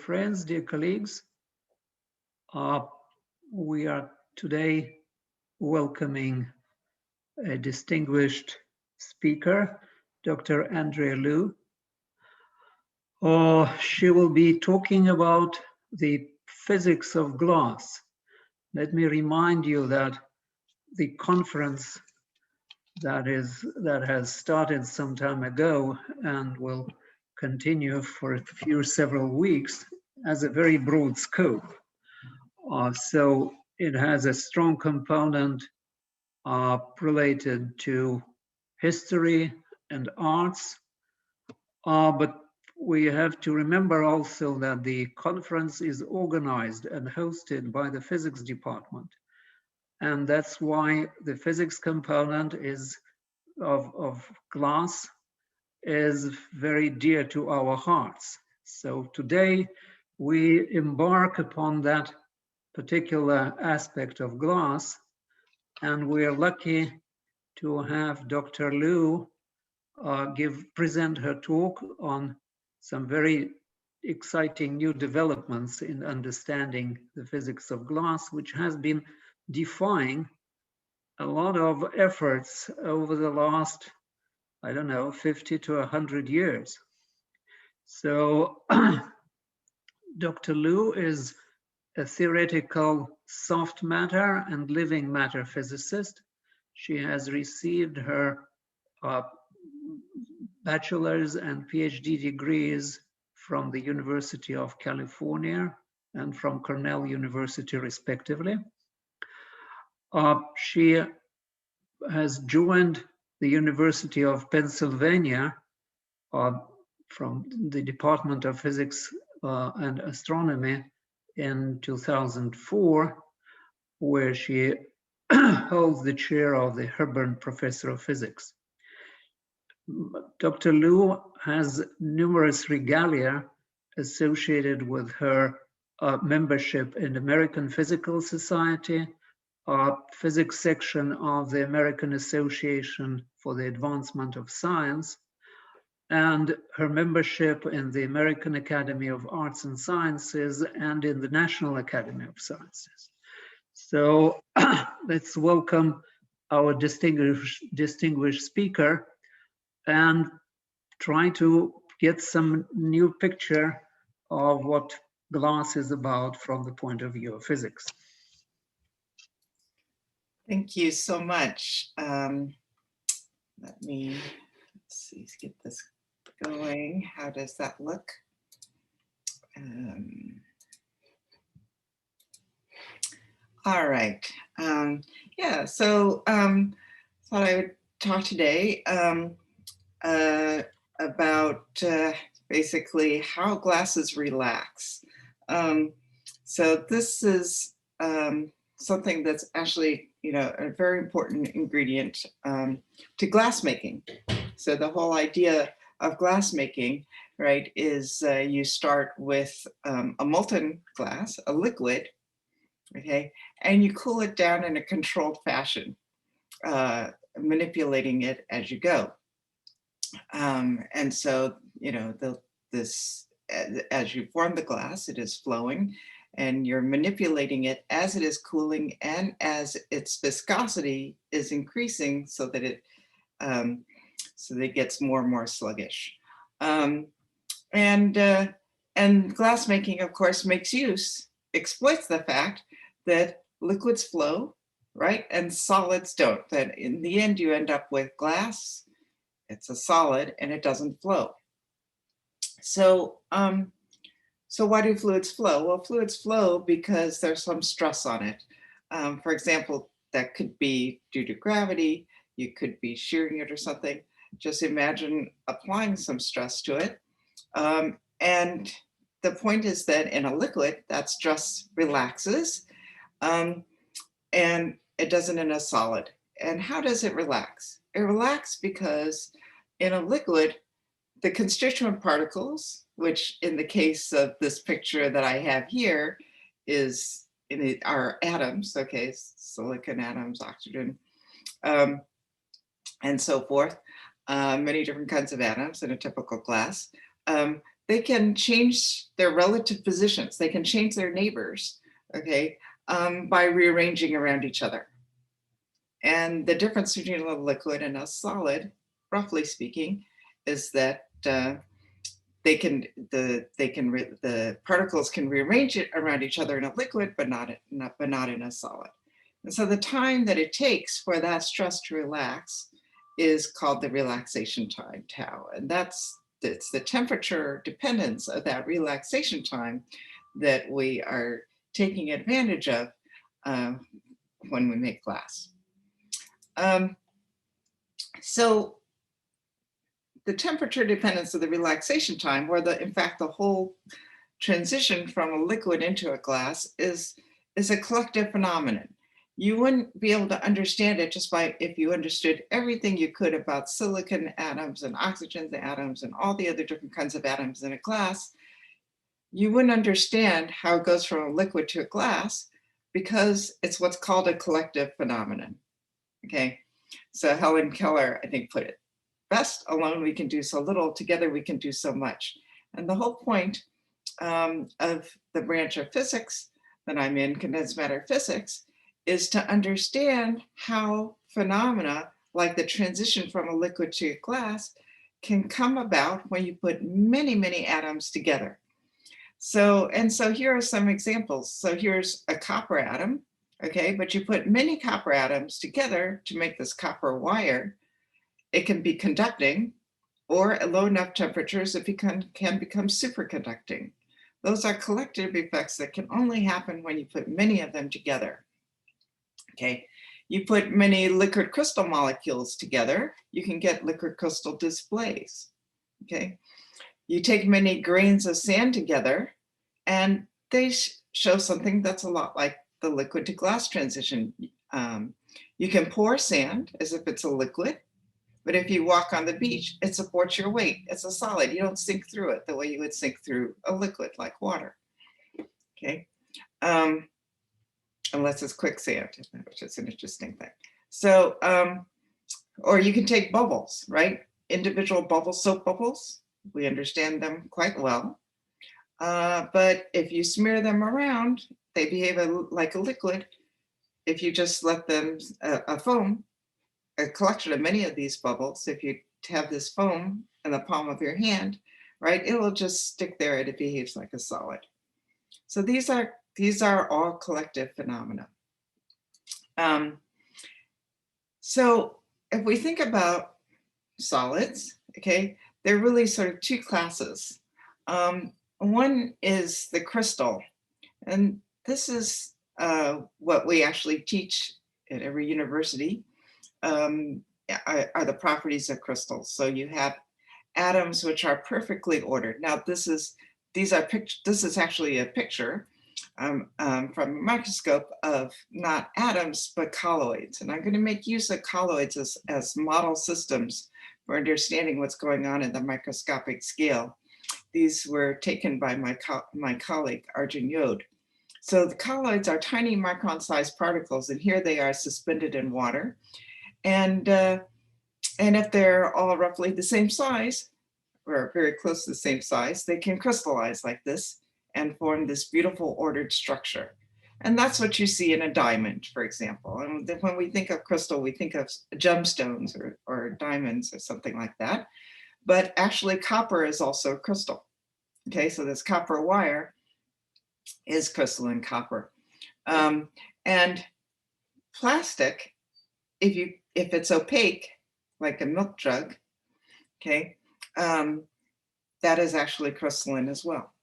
friends, dear colleagues, we are today welcoming a distinguished speaker, Dr. Andrea Liu. She will be talking about the physics of glass. Let me remind you that the conference that has started some time ago and will continue for several weeks has a very broad scope. So it has a strong component related to history and arts, but we have to remember also that the conference is organized and hosted by the physics department. And that's why the physics component of glass is very dear to our hearts. So today we embark upon that particular aspect of glass, and we're lucky to have Dr. Liu present her talk on some very exciting new developments in understanding the physics of glass, which has been defying a lot of efforts over the last, 50 to 100 years. So Dr. Liu is a theoretical soft matter and living matter physicist. She has received her bachelor's and PhD degrees from the University of California and from Cornell University, respectively. She has joined the University of Pennsylvania from the Department of Physics and Astronomy in 2004, where she holds the chair of the Herburn Professor of Physics. Dr. Liu has numerous regalia associated with her membership in the American Physical Society, physics section of the American Association for the Advancement of Science, and her membership in the American Academy of Arts and Sciences and in the National Academy of Sciences. So let's welcome our distinguished speaker and try to get some new picture of what glass is about from the point of view of physics. Thank you so much. Let me see, get this going. How does that look? All right. Yeah, so thought I would talk today about basically how glasses relax. So this is something that's actually, a very important ingredient to glass making. So the whole idea of glass making, right, is you start with a molten glass, a liquid, okay, and you cool it down in a controlled fashion, manipulating it as you go. And so, as you form the glass, it is flowing, and you're manipulating it as it is cooling and as its viscosity is increasing so that it gets more and more sluggish. And glass making, of course, exploits the fact that liquids flow, right, and solids don't. That in the end, you end up with glass. It's a solid and it doesn't flow. So, so why do fluids flow? Well, fluids flow because there's some stress on it. For example, that could be due to gravity. You could be shearing it or something. Just imagine applying some stress to it. And the point is that in a liquid, that stress relaxes, and it doesn't in a solid. And how does it relax? It relaxes because in a liquid, the constituent particles, which in the case of this picture that I have here are atoms, okay, silicon atoms, oxygen, and so forth, many different kinds of atoms in a typical glass. they can change their relative positions. They can change their neighbors, okay, by rearranging around each other. And the difference between a liquid and a solid, roughly speaking, is that the particles can rearrange it around each other in a liquid, but not in a solid. And so the time that it takes for that stress to relax is called the relaxation time, tau. And it's the temperature dependence of that relaxation time that we are taking advantage of when we make glass. So the temperature dependence of the relaxation time, or in fact, the whole transition from a liquid into a glass is a collective phenomenon. You wouldn't be able to understand it just by if you understood everything you could about silicon atoms and oxygen atoms and all the other different kinds of atoms in a glass. You wouldn't understand how it goes from a liquid to a glass because it's what's called a collective phenomenon. Okay, so Helen Keller, I think, put it best: alone we can do so little, together we can do so much. And the whole point of the branch of physics that I'm in, condensed matter physics, is to understand how phenomena like the transition from a liquid to a glass can come about when you put many, many atoms together. So here are some examples. So here's a copper atom, okay, but you put many copper atoms together to make this copper wire. It can be conducting, or at low enough temperatures, it can become superconducting. Those are collective effects that can only happen when you put many of them together. Okay, you put many liquid crystal molecules together, you can get liquid crystal displays. Okay, you take many grains of sand together, and they show something that's a lot like the liquid to glass transition. You can pour sand as if it's a liquid, but if you walk on the beach, it supports your weight. It's a solid. You don't sink through it the way you would sink through a liquid like water. Okay. Unless it's quicksand, which is an interesting thing. So, or you can take bubbles, right? Individual bubbles, soap bubbles, we understand them quite well. But if you smear them around, they behave like a liquid. If you just let them, a foam, a collection of many of these bubbles, if you have this foam in the palm of your hand, right, it will just stick there and it behaves like a solid. So these are all collective phenomena. So if we think about solids, okay, they're really sort of two classes. One is the crystal, and this is what we actually teach at every university, are the properties of crystals. So you have atoms which are perfectly ordered. Now this is actually a picture from a microscope of not atoms, but colloids. And I'm going to make use of colloids as model systems for understanding what's going on in the microscopic scale. These were taken by my colleague, Arjun Yode. So the colloids are tiny micron-sized particles, and here they are suspended in water. And if they're all roughly the same size, or very close to the same size, they can crystallize like this and form this beautiful ordered structure. And that's what you see in a diamond, for example. And when we think of crystal, we think of gemstones or diamonds or something like that. But actually copper is also crystal. Okay, so this copper wire is crystalline copper. And plastic, if it's opaque, like a milk jug, okay, that is actually crystalline as well,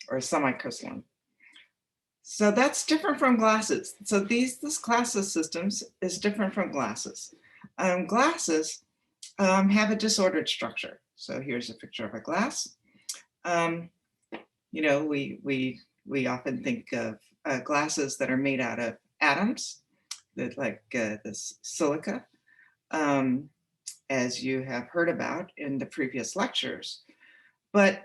or semi-crystalline. So that's different from glasses. So this class of systems is different from glasses. Glasses have a disordered structure. So here's a picture of a glass. You know, we often think of glasses that are made out of atoms, that like this silica, as you have heard about in the previous lectures. But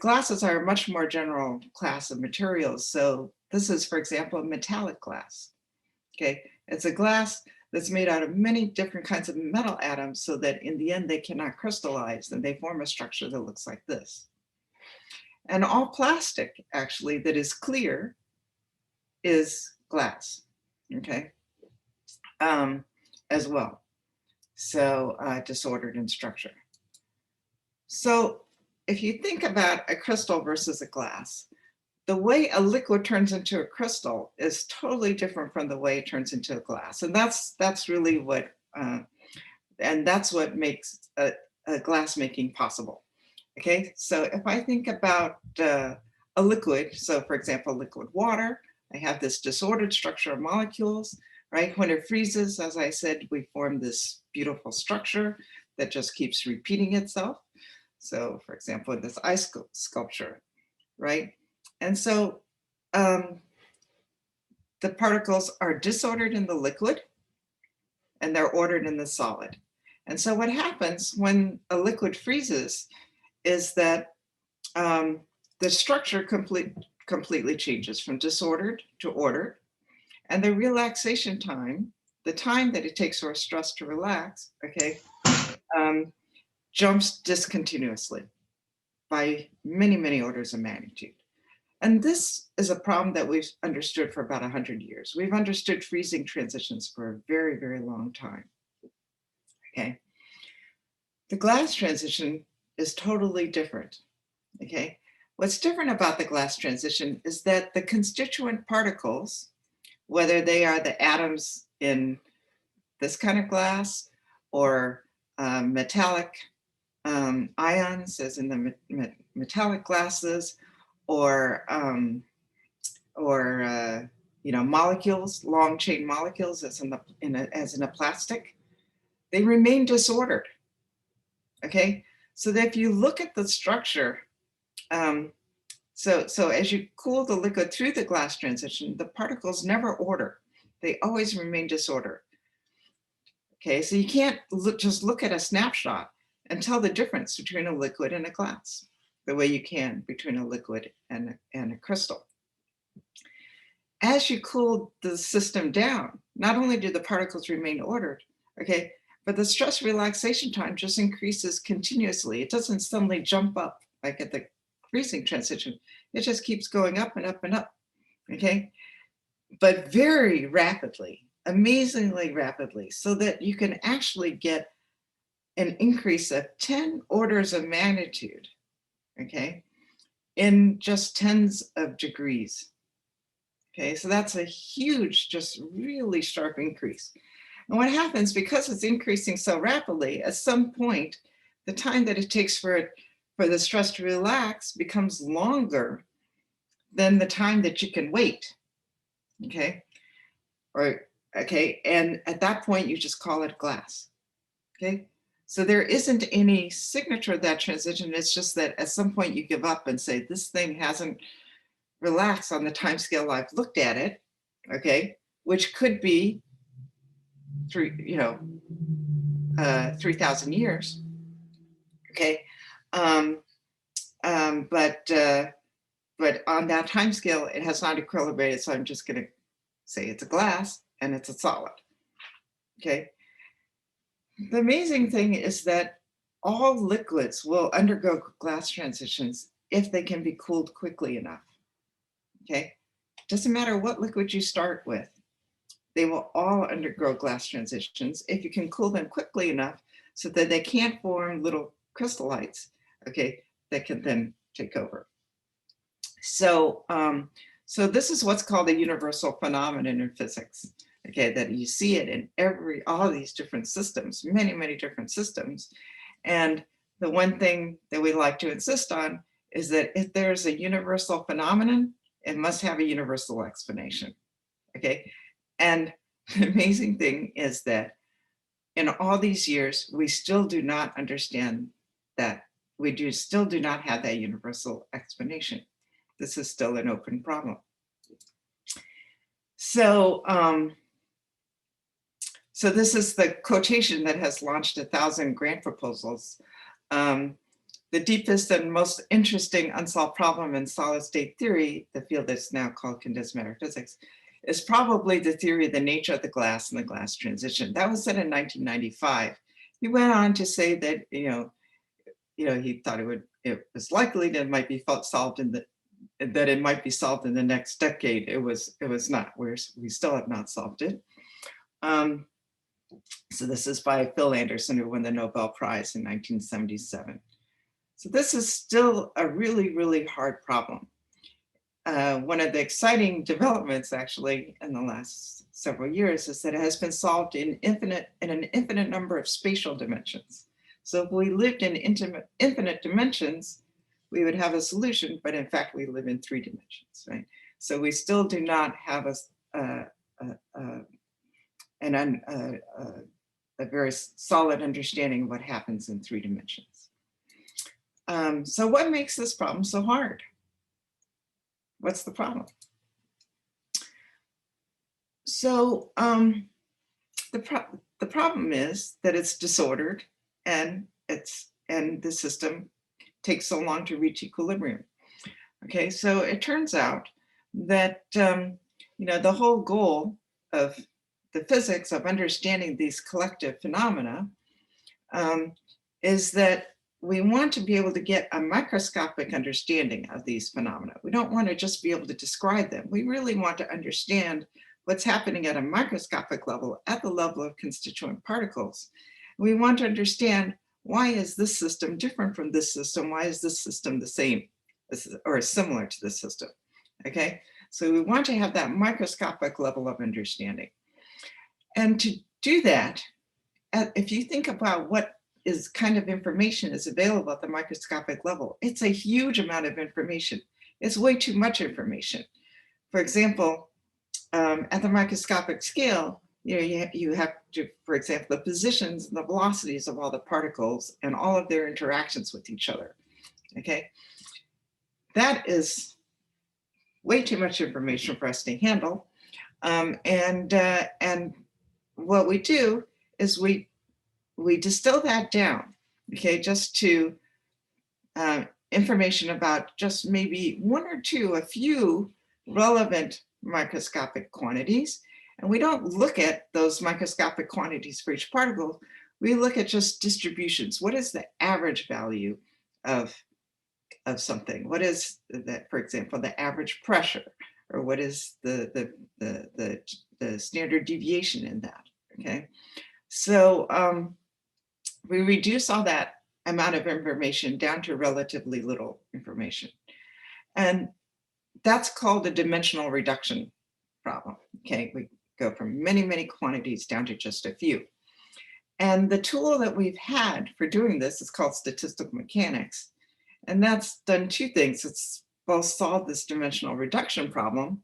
glasses are a much more general class of materials. So this is, for example, a metallic glass. Okay, it's a glass that's made out of many different kinds of metal atoms so that in the end they cannot crystallize and they form a structure that looks like this. And all plastic actually that is clear is glass, okay, as well. So disordered in structure. So if you think about a crystal versus a glass, the way a liquid turns into a crystal is totally different from the way it turns into a glass. And that's really what, and that's what makes a glass making possible. Okay, so if I think about a liquid, so for example, liquid water, I have this disordered structure of molecules, right? When it freezes, as I said, we form this beautiful structure that just keeps repeating itself. So for example, in this ice sculpture, right? And so the particles are disordered in the liquid and they're ordered in the solid. And so what happens when a liquid freezes is that the structure completely changes from disordered to ordered. And the relaxation time, the time that it takes for a stress to relax, okay, jumps discontinuously by many, many orders of magnitude. And this is a problem that we've understood for about 100 years. We've understood freezing transitions for a very, very long time, okay? The glass transition is totally different, okay? What's different about the glass transition is that the constituent particles, whether they are the atoms in this kind of glass or metallic ions, as in the metallic glasses, or you know, molecules, long chain molecules, as in a plastic, they remain disordered. Okay, so that if you look at the structure, so as you cool the liquid through the glass transition, the particles never order; they always remain disordered. Okay, so you can't just look at a snapshot and tell the difference between a liquid and a glass the way you can between a liquid and a crystal. As you cool the system down, not only do the particles remain ordered, okay, but the stress relaxation time just increases continuously. It doesn't suddenly jump up like at the freezing transition. It just keeps going up and up and up, okay? But very rapidly, amazingly rapidly, so that you can actually get an increase of 10 orders of magnitude, okay, in just tens of degrees. Okay, so that's a huge, just really sharp increase. And what happens, because it's increasing so rapidly, at some point, the time that it takes for the stress to relax becomes longer than the time that you can wait. Okay, and at that point, you just call it glass. Okay, so there isn't any signature of that transition. It's just that at some point you give up and say, this thing hasn't relaxed on the time scale I've looked at it, okay, which could be 3,000 years, okay, but on that time scale, it has not equilibrated, so I'm just going to say it's a glass and it's a solid, okay. The amazing thing is that all liquids will undergo glass transitions if they can be cooled quickly enough, okay. Doesn't matter what liquid you start with, they will all undergo glass transitions if you can cool them quickly enough so that they can't form little crystallites, okay, that can then take over. So, so this is what's called a universal phenomenon in physics, okay, that you see it in all these different systems, many, many different systems. And the one thing that we like to insist on is that if there's a universal phenomenon, it must have a universal explanation, okay? And the amazing thing is that in all these years, we still do not understand that. We still do not have that universal explanation. This is still an open problem. So, so this is the quotation that has launched 1,000 grant proposals. The deepest and most interesting unsolved problem in solid state theory, the field that's now called condensed matter physics, is probably the theory of the nature of the glass and the glass transition. That was said in 1995. He went on to say that, he thought it was likely that it might be solved that it might be solved in the next decade. It was not. We still have not solved it. So this is by Phil Anderson, who won the Nobel Prize in 1977. So this is still a really, really hard problem. One of the exciting developments actually in the last several years is that it has been solved in an infinite number of spatial dimensions. So if we lived in infinite dimensions, we would have a solution, but in fact we live in 3 dimensions, right? So we still do not have a very solid understanding of what happens in 3 dimensions. So what makes this problem so hard? What's the problem? So the problem is that it's disordered and the system takes so long to reach equilibrium. Okay, so it turns out that the whole goal of the physics of understanding these collective phenomena is that we want to be able to get a microscopic understanding of these phenomena. We don't want to just be able to describe them. We really want to understand what's happening at a microscopic level, at the level of constituent particles. We want to understand, why is this system different from this system? Why is this system the same or similar to this system? Okay, so we want to have that microscopic level of understanding. And to do that, if you think about what kind of information is available at the microscopic level, it's a huge amount of information. It's way too much information. For example, at the microscopic scale, you have to, for example, the positions and the velocities of all the particles and all of their interactions with each other. Okay, that is way too much information for us to handle. And what we do is we distill that down, okay, just to information about just maybe a few relevant microscopic quantities. And we don't look at those microscopic quantities for each particle. We look at just distributions. What is the average value of something? What is that, for example, the average pressure, or what is the standard deviation in that? Okay, so we reduce all that amount of information down to relatively little information. And that's called a dimensional reduction problem. Okay, we go from many, many quantities down to just a few. And the tool that we've had for doing this is called statistical mechanics. And that's done 2 things. It's both solved this dimensional reduction problem,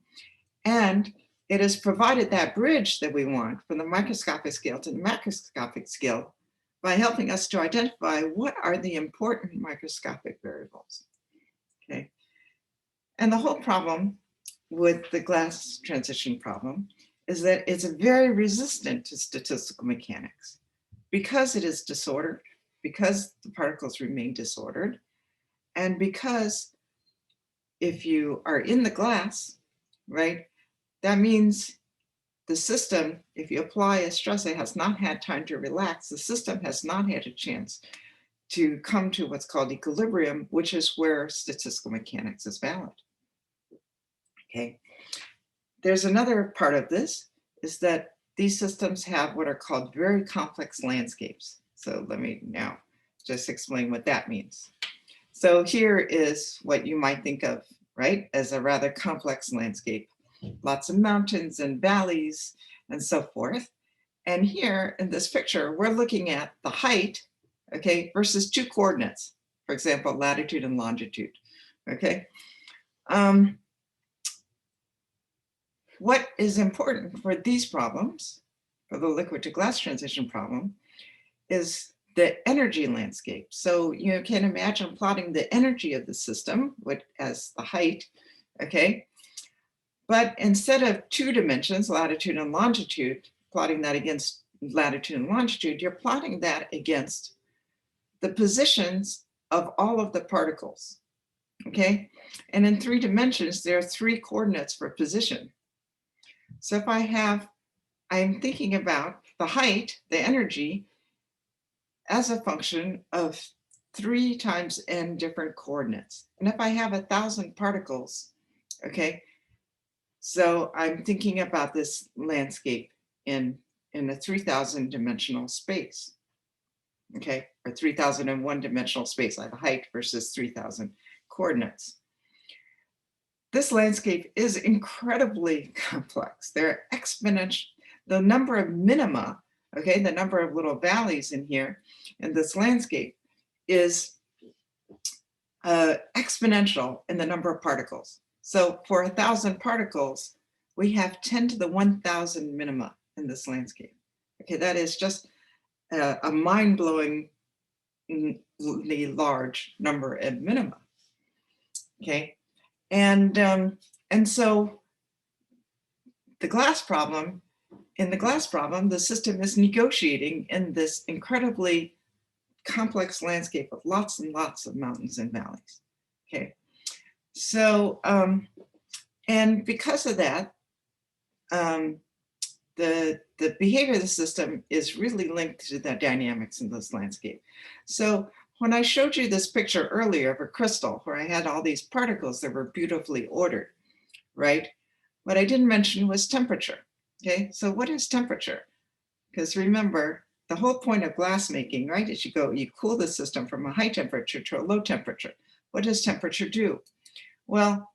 and it has provided that bridge that we want from the microscopic scale to the macroscopic scale by helping us to identify what are the important microscopic variables. Okay, and the whole problem with the glass transition problem is that it's very resistant to statistical mechanics because it is disordered, because the particles remain disordered, and because if you are in the glass, right, that means the system, if you apply a stress, it has not had time to relax. The system has not had a chance to come to what's called equilibrium, which is where statistical mechanics is valid. Okay. There's another part of this, is that these systems have what are called very complex landscapes. So let me now just explain what that means. So here is what you might think of, right, as a rather complex landscape. Lots of mountains and valleys and so forth. And here in this picture, we're looking at the height, okay, versus 2 coordinates, for example, latitude and longitude, okay? What is important for these problems, for the liquid to glass transition problem, is the energy landscape. So you can imagine plotting the energy of the system as the height, okay? But instead of 2 dimensions, latitude and longitude, plotting that against latitude and longitude, you're plotting that against the positions of all of the particles, okay? And in 3 dimensions, there are 3 coordinates for position. So if I'm thinking about the height, the energy, as a function of 3 times n different coordinates. And if I have 1,000 particles, okay, so I'm thinking about this landscape in a 3,000 dimensional space, okay, or 3,001 dimensional space. I have a height versus 3,000 coordinates. This landscape is incredibly complex. There are exponential, the number of minima, okay, the number of little valleys in here in this landscape is exponential in the number of particles. So for 1,000 particles, we have 10 to the 1,000 minima in this landscape. Okay, that is just a mind-blowingly large number of minima. Okay, and so the glass problem, in the glass problem, the system is negotiating in this incredibly complex landscape of lots and lots of mountains and valleys. Okay, so and because of that, the behavior of the system is really linked to the dynamics in this landscape. So when I showed you this picture earlier of a crystal where I had all these particles that were beautifully ordered, right? What I didn't mention was temperature. Okay, so what is temperature? Because remember, the whole point of glass making, right, is you cool the system from a high temperature to a low temperature. What does temperature do? Well,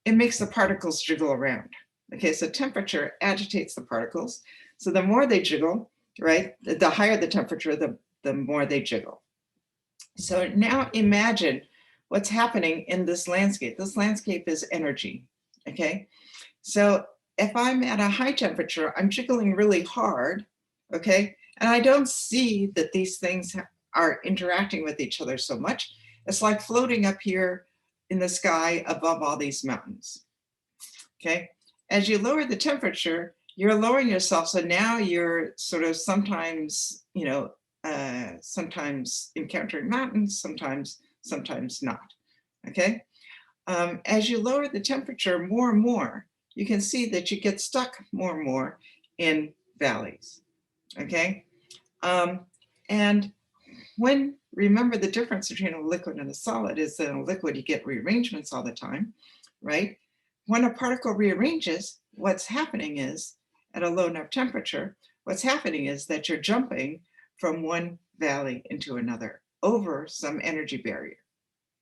it makes the particles jiggle around. Okay, so temperature agitates the particles. So the more they jiggle, right, the higher the temperature, the more they jiggle. So now imagine what's happening in this landscape. This landscape is energy, okay? So if I'm at a high temperature, I'm jiggling really hard, okay? And I don't see that these things are interacting with each other so much. It's like floating up here in the sky above all these mountains, okay? As you lower the temperature, you're lowering yourself. So now you're sort of sometimes, you know, sometimes encountering mountains, sometimes not, okay? As you lower the temperature more and more, you can see that you get stuck more and more in valleys, okay? And remember the difference between a liquid and a solid is that in a liquid you get rearrangements all the time, right? When a particle rearranges, what's happening is, at a low enough temperature, what's happening is that you're jumping from one valley into another over some energy barrier,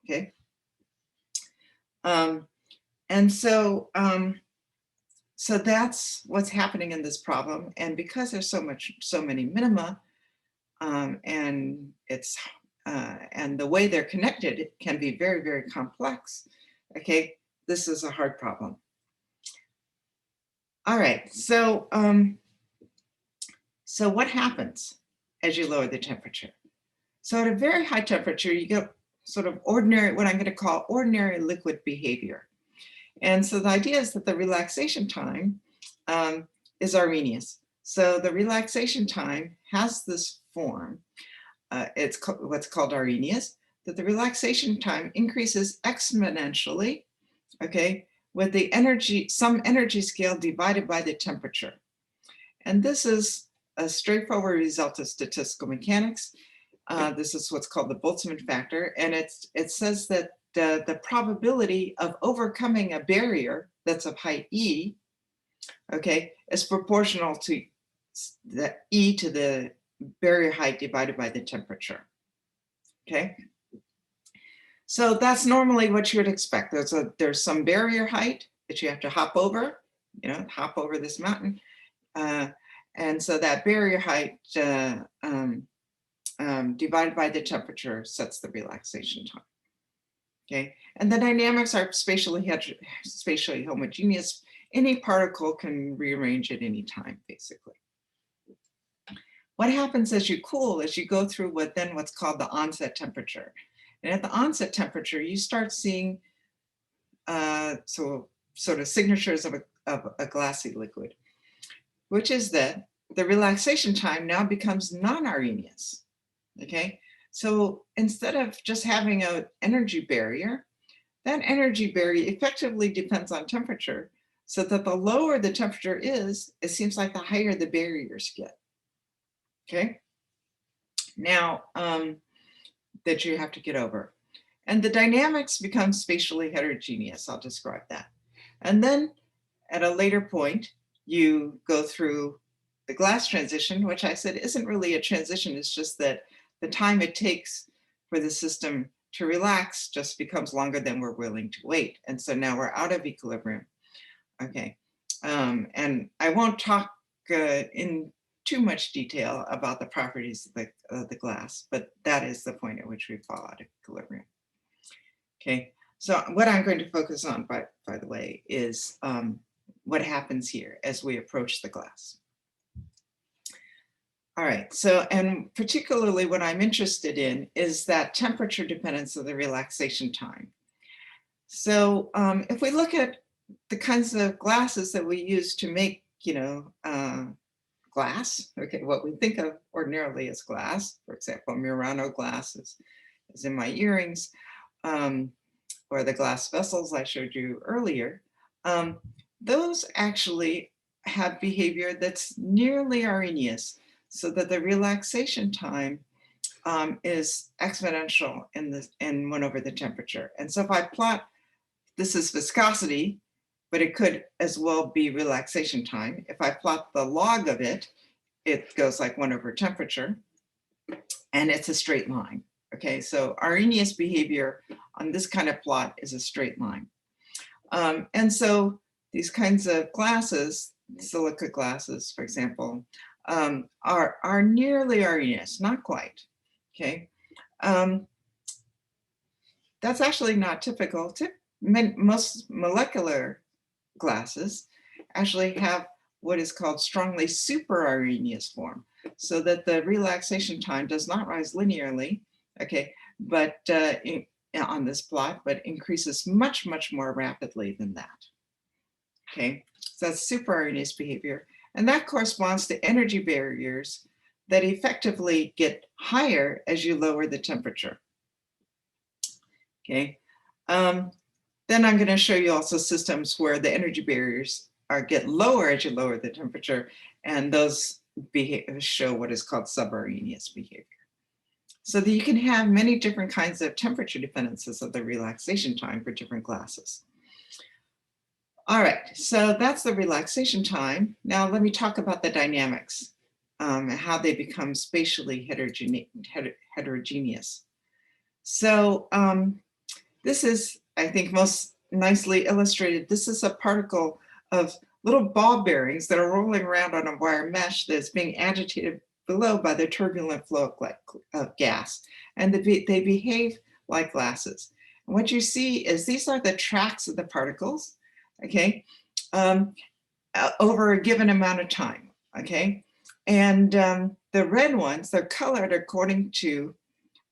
okay? And so, so that's what's happening in this problem. And because there's so many minima, and and the way they're connected, it can be very, very complex. Okay, this is a hard problem. All right, so so what happens as you lower the temperature? So at a very high temperature, you get sort of ordinary, what I'm going to call ordinary liquid behavior. And so the idea is that the relaxation time is Arrhenius. So the relaxation time has this form. It's what's called Arrhenius, that the relaxation time increases exponentially, okay, with the energy, some energy scale divided by the temperature. And this is a straightforward result of statistical mechanics. This is what's called the Boltzmann Factor. And it says that the probability of overcoming a barrier that's of height E, okay, is proportional to the E to the barrier height divided by the temperature, okay? So that's normally what you would expect. There's some barrier height that you have to hop over, you know, hop over this mountain. And so that barrier height divided by the temperature sets the relaxation time. Okay, and the dynamics are spatially homogeneous. Any particle can rearrange at any time, basically. What happens as you cool is you go through what's called the onset temperature. And at the onset temperature, you start seeing so sort of signatures of a glassy liquid, which is that the relaxation time now becomes non-Arrhenius, okay? So instead of just having an energy barrier, that energy barrier effectively depends on temperature, so that the lower the temperature is, it seems like the higher the barriers get. Okay, now that you have to get over. And the dynamics become spatially heterogeneous. I'll describe that. And then at a later point, you go through the glass transition, which I said isn't really a transition. It's just that the time it takes for the system to relax just becomes longer than we're willing to wait. And so now we're out of equilibrium. Okay. And I won't talk in too much detail about the properties of the glass, but that is the point at which we fall out of equilibrium. Okay, so what I'm going to focus on, by the way, is what happens here as we approach the glass. All right, so, and particularly what I'm interested in is that temperature dependence of the relaxation time. So if we look at the kinds of glasses that we use to make, glass, okay, what we think of ordinarily as glass, for example, Murano glass is in my earrings, or the glass vessels I showed you earlier, those actually have behavior that's nearly Arrhenius, so that the relaxation time is exponential in 1 over the temperature. And so if I plot, this is viscosity, but it could as well be relaxation time. If I plot the log of it, it goes like 1 over temperature, and it's a straight line. Okay, so Arrhenius behavior on this kind of plot is a straight line. And so these kinds of glasses, silica glasses, for example, are nearly Arrhenius, not quite. Okay, that's actually not typical. Most molecular glasses actually have what is called strongly super Arrhenius form, so that the relaxation time does not rise linearly, okay, but on this plot, but increases much, much more rapidly than that. Okay, so that's super Arrhenius behavior, and that corresponds to energy barriers that effectively get higher as you lower the temperature. Okay, then I'm going to show you also systems where the energy barriers get lower as you lower the temperature, and those show what is called sub-Arrhenius behavior. So that you can have many different kinds of temperature dependencies of the relaxation time for different glasses. All right, so that's the relaxation time. Now let me talk about the dynamics, and how they become spatially heterogeneous. So this is, I think, most nicely illustrated. This is a particle of little ball bearings that are rolling around on a wire mesh that's being agitated below by the turbulent flow of gas. And they behave like glasses. And what you see is these are the tracks of the particles, okay, over a given amount of time, okay? And the red ones, they're colored according to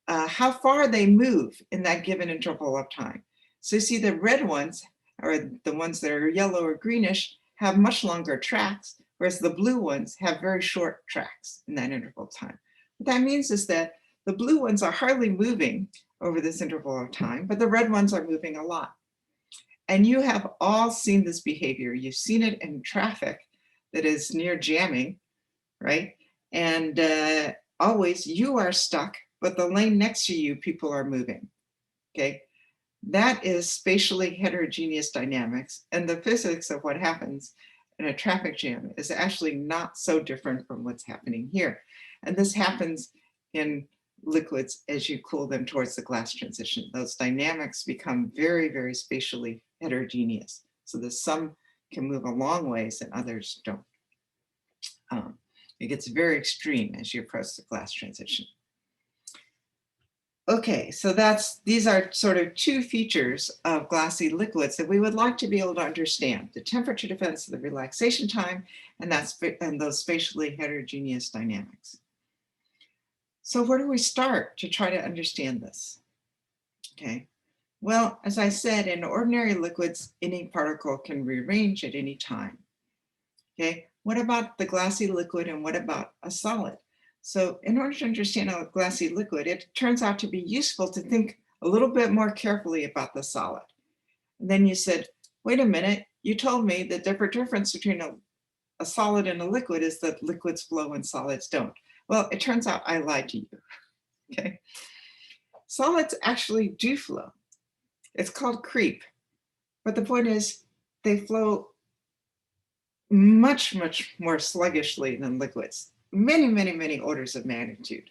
how far they move in that given interval of time. So you see the red ones, or the ones that are yellow or greenish, have much longer tracks, whereas the blue ones have very short tracks in that interval of time. What that means is that the blue ones are hardly moving over this interval of time, but the red ones are moving a lot. And you have all seen this behavior. You've seen it in traffic that is near jamming, right? And always you are stuck, but the lane next to you, people are moving, okay? That is spatially heterogeneous dynamics, and the physics of what happens in a traffic jam is actually not so different from what's happening here. And this happens in liquids as you cool them towards the glass transition. Those dynamics become very, very spatially heterogeneous. So that some can move a long ways and others don't. It gets very extreme as you approach the glass transition. Okay, so these are sort of two features of glassy liquids that we would like to be able to understand: the temperature defense of the relaxation time, and those spatially heterogeneous dynamics. So where do we start to try to understand this? Okay, well, as I said, in ordinary liquids, any particle can rearrange at any time. Okay, what about the glassy liquid, and what about a solid? So in order to understand a glassy liquid, it turns out to be useful to think a little bit more carefully about the solid. And then you said, wait a minute, you told me the difference between a solid and a liquid is that liquids flow and solids don't. Well, it turns out I lied to you, okay? Solids actually do flow. It's called creep. But the point is they flow much, much more sluggishly than liquids. Many, many, many orders of magnitude,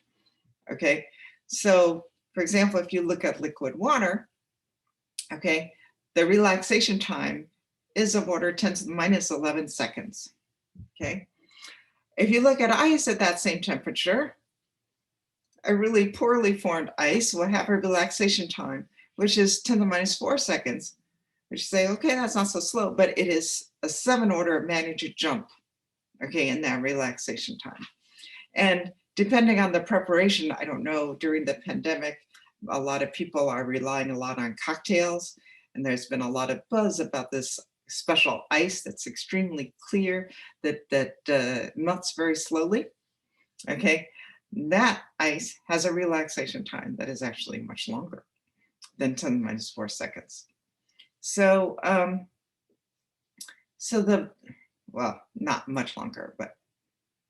okay? So, for example, if you look at liquid water, okay, the relaxation time is of order 10 to the minus 11 seconds, okay? If you look at ice at that same temperature, a really poorly formed ice will have a relaxation time, which is 10 to the minus 4 seconds, which you say, okay, that's not so slow, but it is a 7 order of magnitude jump, okay, in that relaxation time. And depending on the preparation, I don't know, during the pandemic, a lot of people are relying a lot on cocktails, and there's been a lot of buzz about this special ice that's extremely clear, that melts very slowly, okay? That ice has a relaxation time that is actually much longer than 10 to the minus 4 seconds. So, well, not much longer, but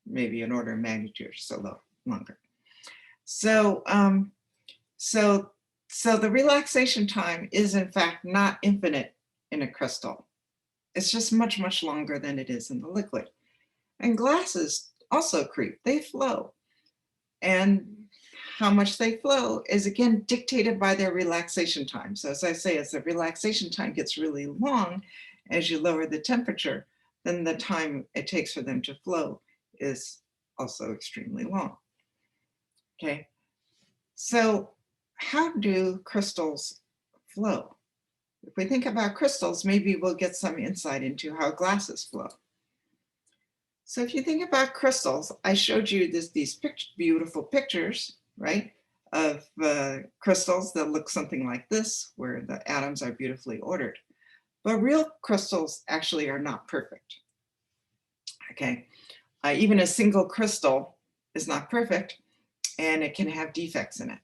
maybe an order of magnitude or so longer. So, so the relaxation time is in fact not infinite in a crystal. It's just much, much longer than it is in the liquid. And glasses also creep, they flow. And how much they flow is again dictated by their relaxation time. So as I say, as the relaxation time gets really long, as you lower the temperature, then the time it takes for them to flow is also extremely long. Okay, so how do crystals flow? If we think about crystals, maybe we'll get some insight into how glasses flow. So if you think about crystals, I showed you these beautiful pictures, right, of crystals that look something like this, where the atoms are beautifully ordered. But real crystals actually are not perfect. Okay, even a single crystal is not perfect, and it can have defects in it.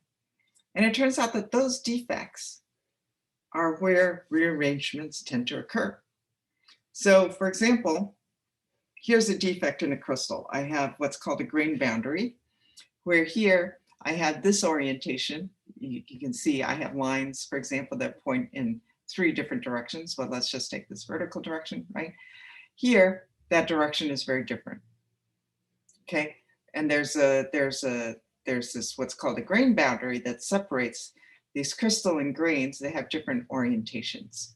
And it turns out that those defects are where rearrangements tend to occur. So for example, here's a defect in a crystal. I have what's called a grain boundary, where here I have this orientation. You can see I have lines, for example, that point in 3 different directions. Well, let's just take this vertical direction, right? Here, that direction is very different. Okay, and there's this what's called a grain boundary that separates these crystalline grains. They have different orientations.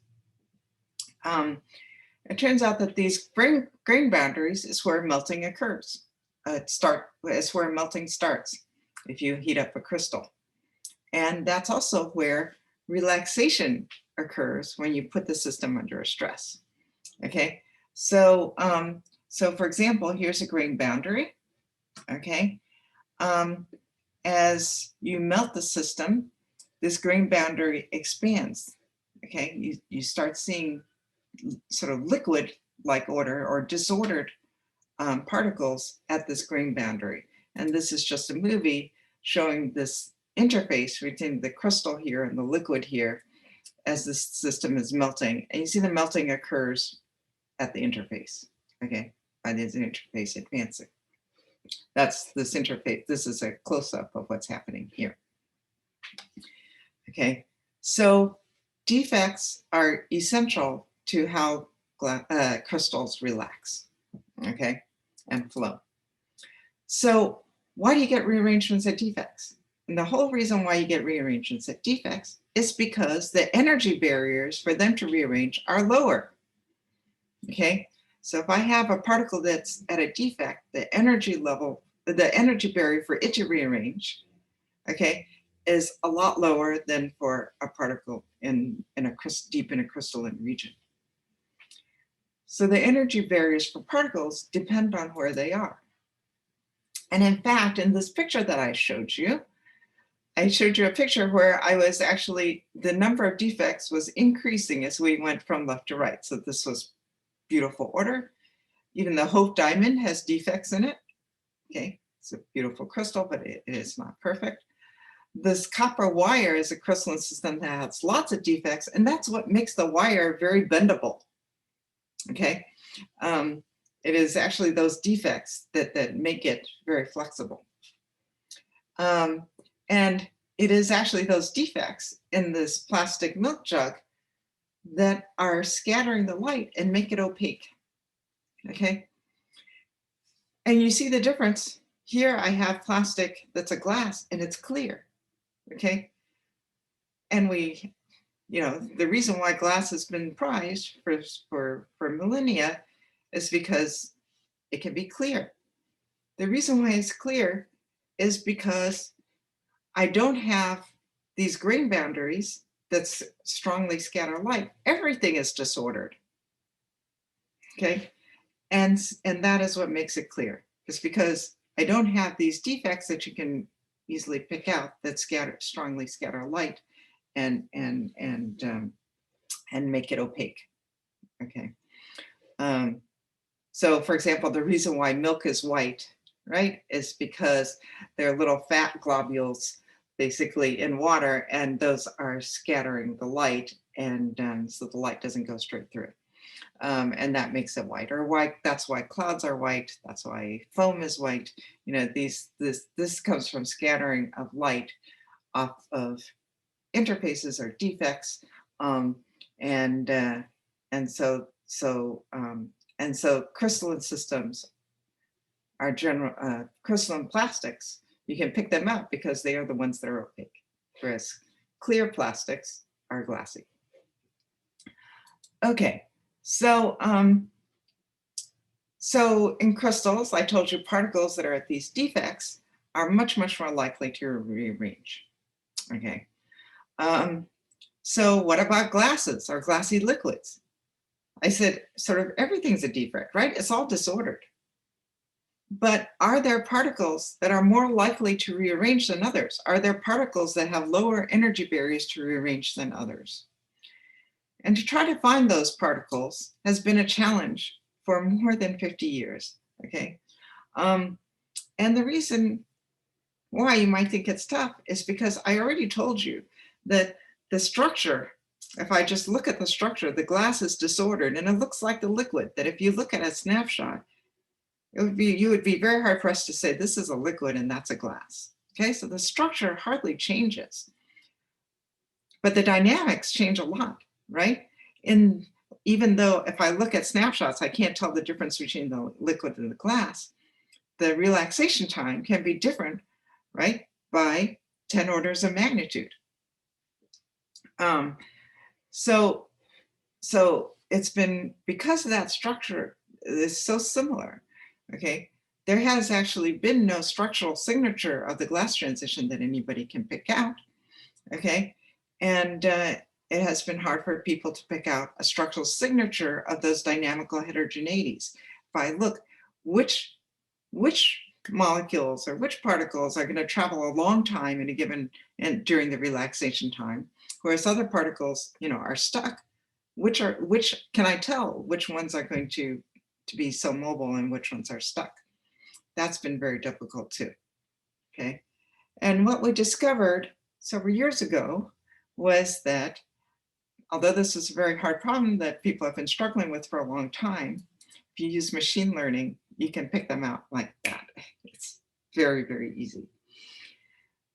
It turns out that these grain boundaries is where melting occurs. It's where melting starts if you heat up a crystal. And that's also where relaxation occurs when you put the system under a stress. Okay, so for example, here's a grain boundary. Okay, as you melt the system, this grain boundary expands. Okay, you start seeing sort of liquid-like order or disordered particles at this grain boundary. And this is just a movie showing this interface between the crystal here and the liquid here as this system is melting. And you see the melting occurs at the interface, okay, by this interface advancing. That's this interface. This is a close-up of what's happening here. Okay, so defects are essential to how crystals relax, okay, and flow. So why do you get rearrangements at defects? And the whole reason why you get rearrangements at defects is because the energy barriers for them to rearrange are lower, okay? So if I have a particle that's at a defect, the energy barrier for it to rearrange, okay, is a lot lower than for a particle deep in a crystalline region. So the energy barriers for particles depend on where they are. And in fact, in this picture that I showed you a picture where I was actually, the number of defects was increasing as we went from left to right. So this was beautiful order. Even the Hope diamond has defects in it. Okay, it's a beautiful crystal, but it is not perfect. This copper wire is a crystalline system that has lots of defects, and that's what makes the wire very bendable. Okay. It is actually those defects that make it very flexible. And it is actually those defects in this plastic milk jug that are scattering the light and make it opaque. Okay. And you see the difference. Here I have plastic that's a glass and it's clear. Okay. And the reason why glass has been prized for millennia is because it can be clear. The reason why it's clear is because I don't have these grain boundaries that strongly scatter light. Everything is disordered. Okay. And that is what makes it clear. It's because I don't have these defects that you can easily pick out that strongly scatter light and make it opaque. Okay. So for example, the reason why milk is white, right, is because there are little fat globules basically in water, and those are scattering the light, and so the light doesn't go straight through. And that makes it white. Or white. That's why clouds are white. That's why foam is white. This comes from scattering of light off of interfaces or defects, and so crystalline systems are crystalline plastics. You can pick them out because they are the ones that are opaque, whereas clear plastics are glassy. Okay, so in crystals, I told you particles that are at these defects are much more likely to rearrange. Okay. So what about glasses or glassy liquids? I said sort of everything's a defect, right? It's all disordered. But are there particles that are more likely to rearrange than others? Are there particles that have lower energy barriers to rearrange than others? And to try to find those particles has been a challenge for more than 50 years, okay? And the reason why you might think it's tough is because I already told you that the structure, if I just look at the structure, the glass is disordered and it looks like the liquid, that if you look at a snapshot, you would be very hard pressed to say this is a liquid and that's a glass. Okay, so the structure hardly changes, but the dynamics change a lot, right? Even though if I look at snapshots, I can't tell the difference between the liquid and the glass, the relaxation time can be different, right, by 10 orders of magnitude. So it's been, because of that structure is so similar, okay, there has actually been no structural signature of the glass transition that anybody can pick out, okay, and it has been hard for people to pick out a structural signature of those dynamical heterogeneities. If I look, which molecules or which particles are going to travel a long time in a given, and during the relaxation time, whereas other particles, are stuck. Which can I tell which ones are going to be so mobile and which ones are stuck? That's been very difficult too. Okay, and what we discovered several years ago was that although this is a very hard problem that people have been struggling with for a long time, if you use machine learning, you can pick them out like that. It's very, very easy.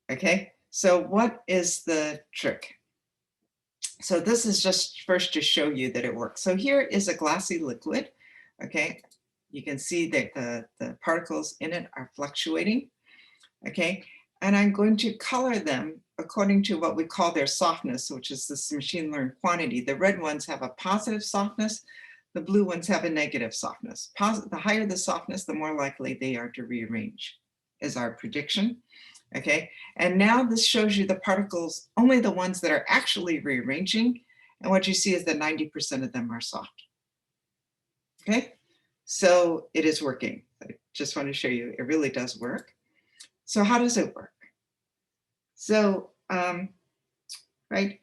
Okay, so what is the trick? So this is just first to show you that it works. So here is a glassy liquid. Okay, you can see that the particles in it are fluctuating. Okay, and I'm going to color them according to what we call their softness, which is this machine learned quantity. The red ones have a positive softness. The blue ones have a negative softness. The higher the softness, the more likely they are to rearrange, is our prediction. Okay, and now this shows you the particles, only the ones that are actually rearranging. And what you see is that 90% of them are soft. Okay, so it is working. I just want to show you, it really does work. So how does it work? So, right,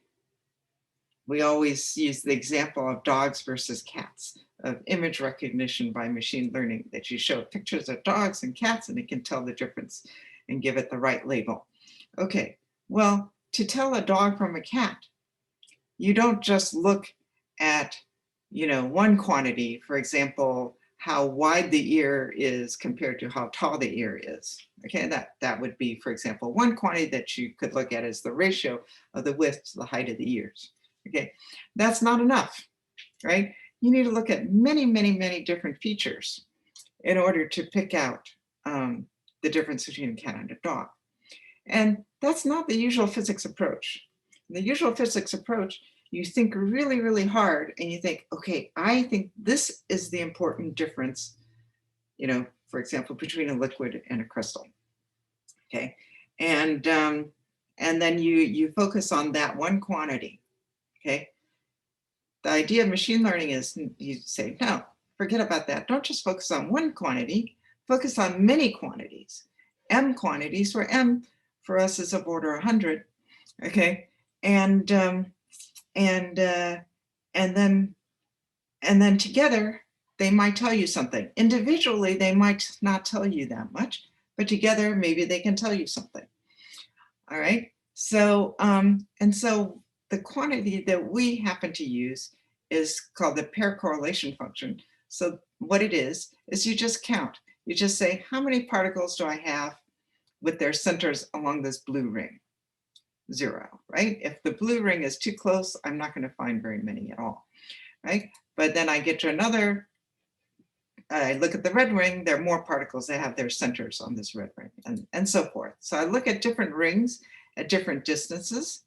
we always use the example of dogs versus cats, of image recognition by machine learning, that you show pictures of dogs and cats and it can tell the difference and give it the right label. Okay, well, to tell a dog from a cat, you don't just look at one quantity, for example, how wide the ear is compared to how tall the ear is. Okay, that would be, for example, one quantity that you could look at as the ratio of the width to the height of the ears. Okay, that's not enough, right? You need to look at many, many, many different features in order to pick out the difference between a cat and a dog. And that's not the usual physics approach. In the usual physics approach, you think really, really hard and you think, okay, I think this is the important difference, for example, between a liquid and a crystal. Okay, and then you focus on that one quantity. Okay, the idea of machine learning is you say, no, forget about that. Don't just focus on one quantity, focus on many quantities, M quantities, where M for us is of order 100. Okay, and then together they might tell you something. Individually, they might not tell you that much, but together maybe they can tell you something. All right. So so the quantity that we happen to use is called the pair correlation function. So what it is you just count. You just say, how many particles do I have with their centers along this blue ring? 0, right? If the blue ring is too close, I'm not going to find very many at all, right? But then I get to another, I look at the red ring, there are more particles that have their centers on this red ring, and so forth. So I look at different rings at different distances.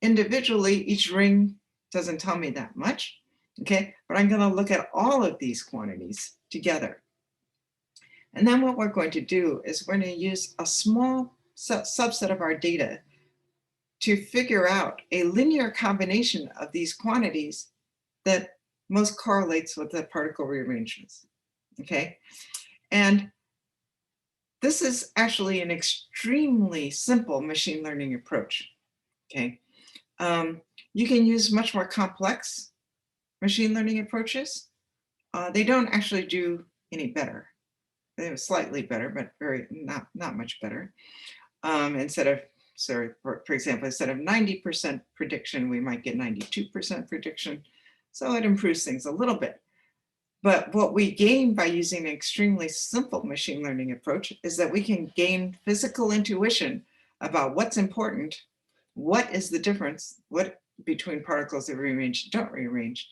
Individually, each ring doesn't tell me that much, okay? But I'm going to look at all of these quantities together. And then what we're going to do is we're going to use a small subset of our data to figure out a linear combination of these quantities that most correlates with the particle rearrangements, okay? And this is actually an extremely simple machine learning approach, okay? You can use much more complex machine learning approaches. They don't actually do any better. They're slightly better, but not much better. Instead of, for example, instead of 90% prediction, we might get 92% prediction. So it improves things a little bit. But what we gain by using an extremely simple machine learning approach is that we can gain physical intuition about what's important, what is the difference between particles that rearrange and don't rearrange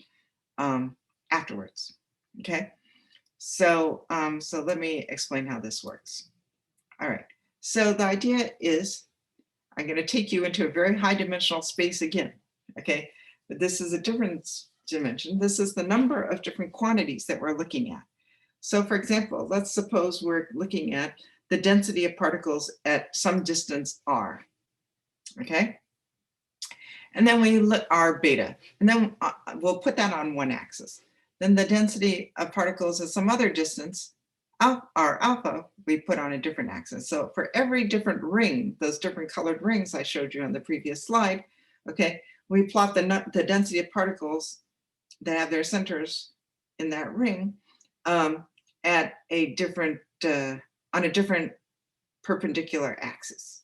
afterwards, okay? So let me explain how this works. All right, so the idea is I'm going to take you into a very high dimensional space again, okay? But this is a different dimension. This is the number of different quantities that we're looking at. So for example, let's suppose we're looking at the density of particles at some distance r, okay? And then we look our beta, and then we'll put that on one axis. Then the density of particles at some other distance, our alpha, we put on a different axis. So for every different ring, those different colored rings I showed you on the previous slide, okay, we plot the density of particles that have their centers in that ring at a different, on a different perpendicular axis.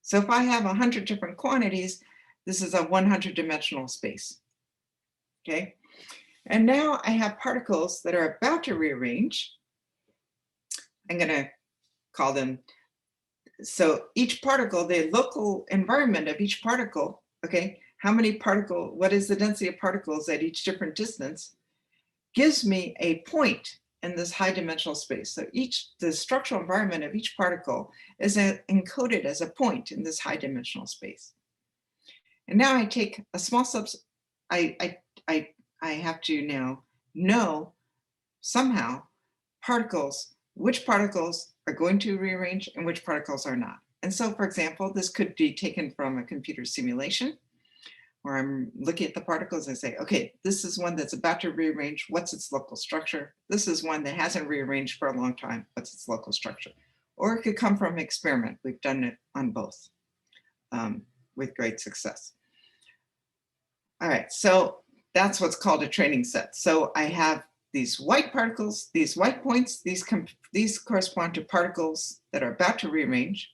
So if I have 100 different quantities, this is a 100-dimensional space, okay? And now I have particles that are about to rearrange. I'm going to call them, so each particle, the local environment of each particle, okay, what is the density of particles at each different distance, gives me a point in this high dimensional space. So the structural environment of each particle is encoded as a point in this high dimensional space. And now I take a small I have to now know somehow which particles are going to rearrange and which particles are not. And so, for example, this could be taken from a computer simulation where I'm looking at the particles and say, okay, this is one that's about to rearrange. What's its local structure? This is one that hasn't rearranged for a long time. What's its local structure? Or it could come from an experiment. We've done it on both with great success. All right, so that's what's called a training set. So I have these white particles, these white points, these correspond to particles that are about to rearrange.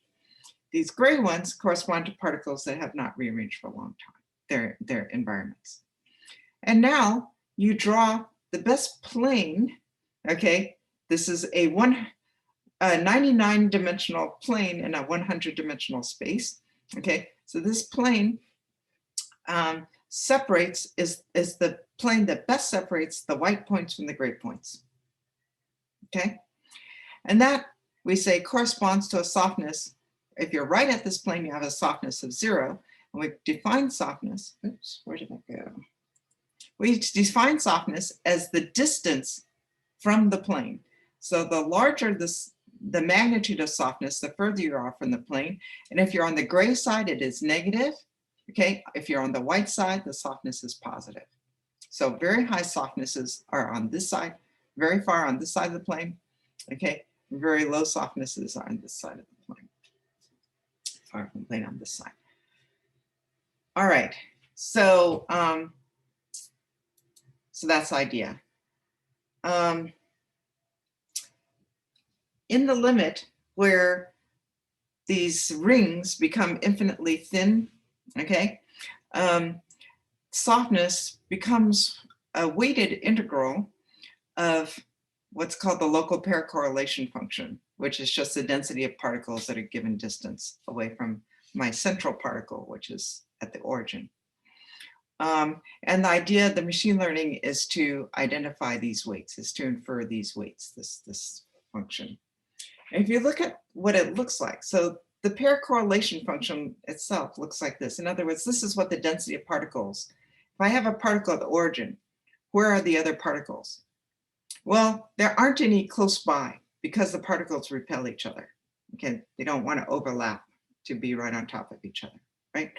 These gray ones correspond to particles that have not rearranged for a long time, their environments. And now you draw the best plane, okay? This is a 99-dimensional plane in a 100-dimensional space, okay? So this plane is the plane that best separates the white points from the gray points, okay? And that, we say, corresponds to a softness. If you're right at this plane, you have a softness of 0. And we define softness, oops, where did that go? We define softness as the distance from the plane. So the larger the magnitude of softness, the further you are from the plane. And if you're on the gray side, it is negative. Okay, if you're on the white side, the softness is positive. So very high softnesses are on this side, very far on this side of the plane. Okay, very low softnesses are on this side of the plane, far from the plane on this side. All right, so so that's the idea. In the limit where these rings become infinitely thin, okay, softness becomes a weighted integral of what's called the local pair correlation function, which is just the density of particles at a given distance away from my central particle, which is at the origin. And the idea of the machine learning is to identify these weights, is to infer these weights, this function. And if you look at what it looks like, so the pair correlation function itself looks like this. In other words, this is what the density of particles. If I have a particle at the origin, where are the other particles? Well, there aren't any close by because the particles repel each other. Okay, they don't want to overlap to be right on top of each other, right?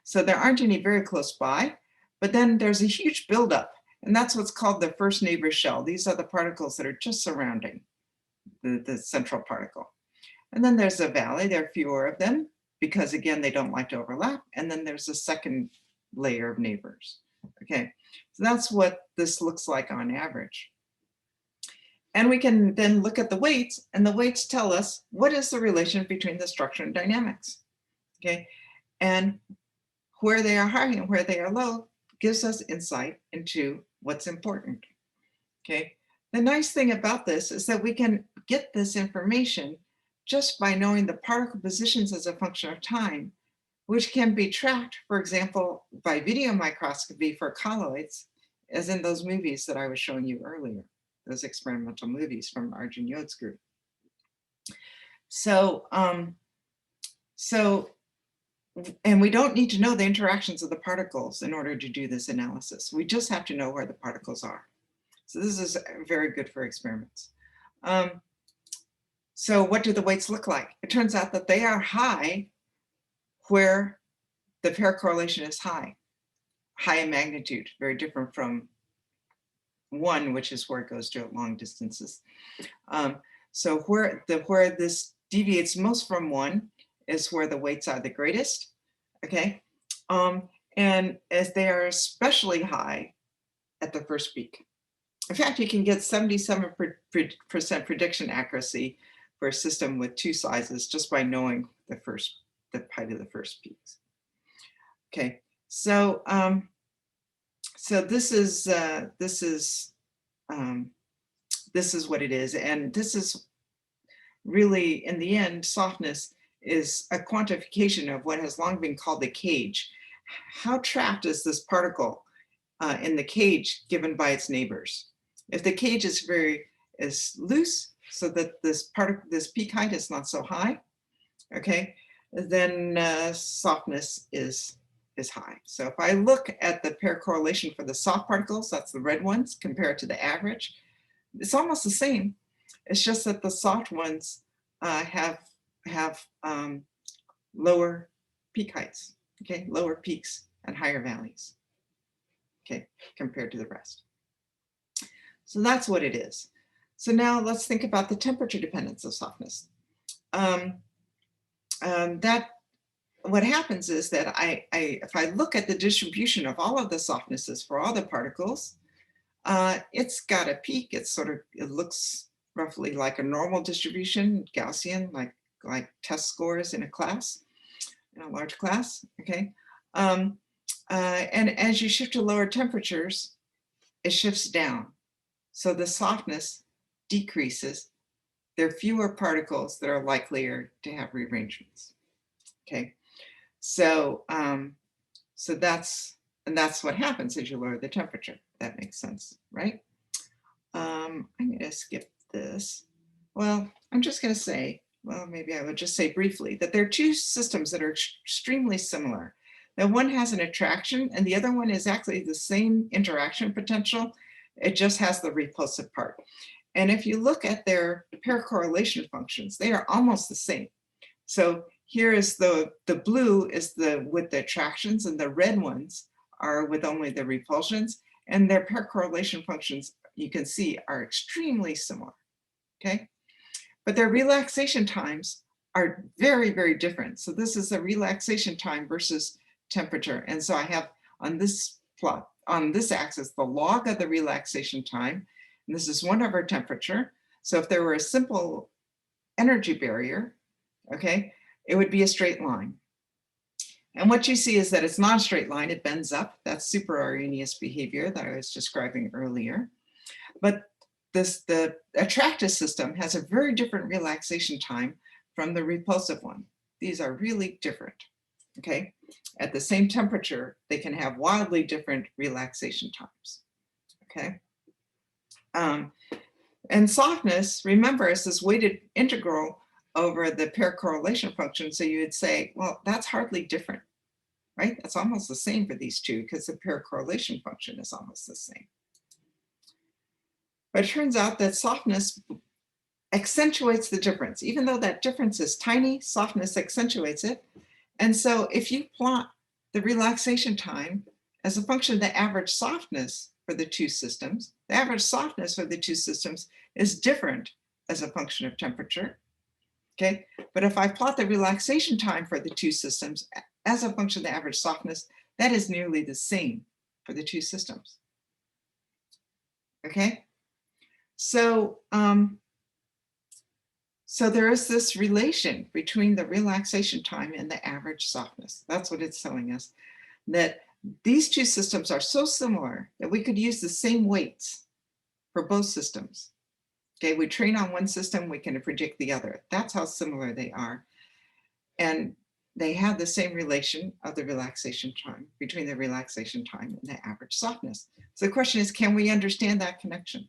So there aren't any very close by, but then there's a huge buildup, and that's what's called the first neighbor shell. These are the particles that are just surrounding the central particle. And then there's a valley, there are fewer of them because again, they don't like to overlap. And then there's a second layer of neighbors. Okay, so that's what this looks like on average. And we can then look at the weights, and the weights tell us what is the relation between the structure and dynamics. Okay, and where they are high and where they are low gives us insight into what's important. Okay, the nice thing about this is that we can get this information just by knowing the particle positions as a function of time, which can be tracked, for example, by video microscopy for colloids, as in those movies that I was showing you earlier, those experimental movies from Arjun Yod's group. So, and we don't need to know the interactions of the particles in order to do this analysis. We just have to know where the particles are. So this is very good for experiments. So what do the weights look like? It turns out that they are high where the pair correlation is high in magnitude, very different from 1, which is where it goes to at long distances. So where this deviates most from 1 is where the weights are the greatest, okay? And as they are especially high at the first peak. In fact, you can get 77% prediction accuracy for a system with 2 sizes just by knowing the height of the first peaks. Okay, so so this is what it is, and this is really, in the end, softness is a quantification of what has long been called the cage. How trapped is this particle in the cage given by its neighbors? If the cage is loose, so that this peak height is not so high, okay, then softness is high. So if I look at the pair correlation for the soft particles, that's the red ones, compared to the average, it's almost the same. It's just that the soft ones have lower peak heights, okay, lower peaks and higher valleys, okay, compared to the rest. So that's what it is. So now let's think about the temperature dependence of softness. What happens is that if I look at the distribution of all of the softnesses for all the particles, it's got a peak. It looks roughly like a normal distribution, Gaussian, like test scores in a class, in a large class, okay? And as you shift to lower temperatures, it shifts down. So the softness decreases. There are fewer particles that are likelier to have rearrangements. Okay, so that's what happens as you lower the temperature. That makes sense, right? I'm going to skip this. Well, I'm just going to say, well, maybe I would just say briefly that there are two systems that are extremely similar. Now, one has an attraction and the other one is actually the same interaction potential. It just has the repulsive part. And if you look at their pair correlation functions, they are almost the same. So here is the blue is with the attractions, and the red ones are with only the repulsions, and their pair correlation functions, you can see, are extremely similar, okay? But their relaxation times are very, very different. So this is the relaxation time versus temperature. And so I have on this plot, on this axis, the log of the relaxation time, and this is 1 over temperature. So if there were a simple energy barrier, okay, it would be a straight line. And what you see is that it's not a straight line, it bends up. That's super Arrhenius behavior that I was describing earlier. But the attractive system has a very different relaxation time from the repulsive one. These are really different, okay? At the same temperature, they can have wildly different relaxation times, okay? And softness, remember, is this weighted integral over the pair correlation function. So you would say, well, that's hardly different, right? That's almost the same for these two because the pair correlation function is almost the same. But it turns out that softness accentuates the difference. Even though that difference is tiny, softness accentuates it. And so if you plot the relaxation time as a function of the average softness for the two systems, the average softness for the two systems is different as a function of temperature. Okay, but if I plot the relaxation time for the two systems as a function of the average softness, that is nearly the same for the two systems. Okay, so so there is this relation between the relaxation time and the average softness. That's what it's telling us, that these two systems are so similar that we could use the same weights for both systems. Okay, we train on one system, we can predict the other. That's how similar they are. And they have the same relation of the relaxation time, between the relaxation time and the average softness. So the question is, can we understand that connection?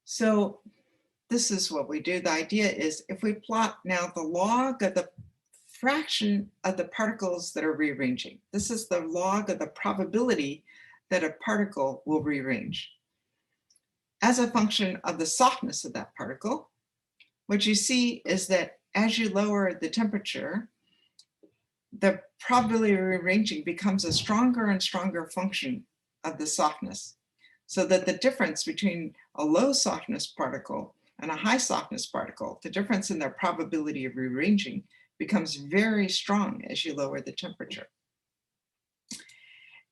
So this is what we do. The idea is if we plot now the log of the fraction of the particles that are rearranging, this is the log of the probability that a particle will rearrange as a function of the softness of that particle. What you see is that as you lower the temperature, the probability of rearranging becomes a stronger and stronger function of the softness, so that the difference between a low softness particle and a high softness particle, the difference in their probability of rearranging becomes very strong as you lower the temperature.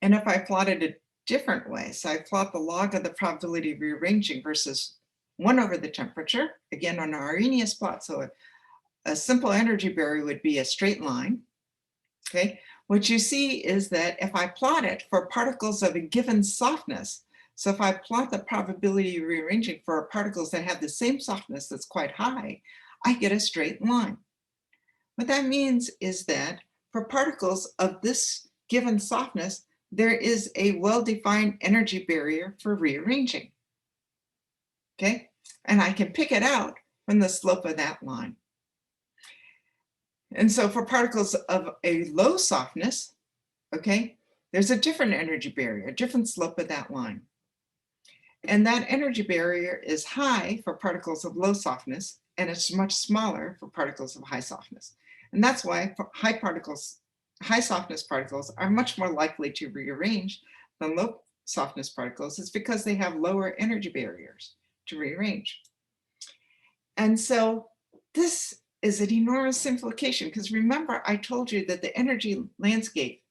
And if I plotted it different way, so I plot the log of the probability of rearranging versus 1 over the temperature, again on an Arrhenius plot, so a simple energy barrier would be a straight line, okay? What you see is that if I plot it for particles of a given softness, so if I plot the probability of rearranging for particles that have the same softness that's quite high, I get a straight line. What that means is that for particles of this given softness, there is a well-defined energy barrier for rearranging, okay? And I can pick it out from the slope of that line. And so for particles of a low softness, okay, there's a different energy barrier, a different slope of that line. And that energy barrier is high for particles of low softness, and it's much smaller for particles of high softness. And that's why high softness particles are much more likely to rearrange than low softness particles. It's because they have lower energy barriers to rearrange. And so this is an enormous simplification, because remember, I told you that the energy landscape,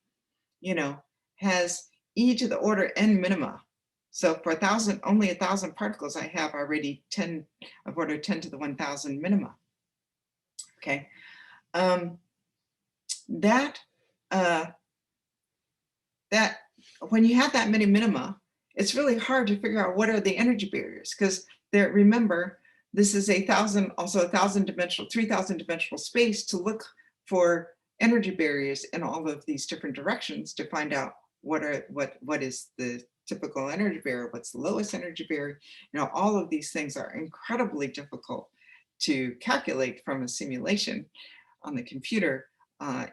you know, has e to the order n minima. So for only 1,000 particles, I have already 10 of order 10 to the 1,000 minima. Okay, that when you have that many minima, it's really hard to figure out what are the energy barriers, because there, remember, this is a 1,000 dimensional, 3,000 dimensional space to look for energy barriers in all of these different directions to find out what is the typical energy barrier, what's the lowest energy barrier. You know, all of these things are incredibly difficult to calculate from a simulation on the computer,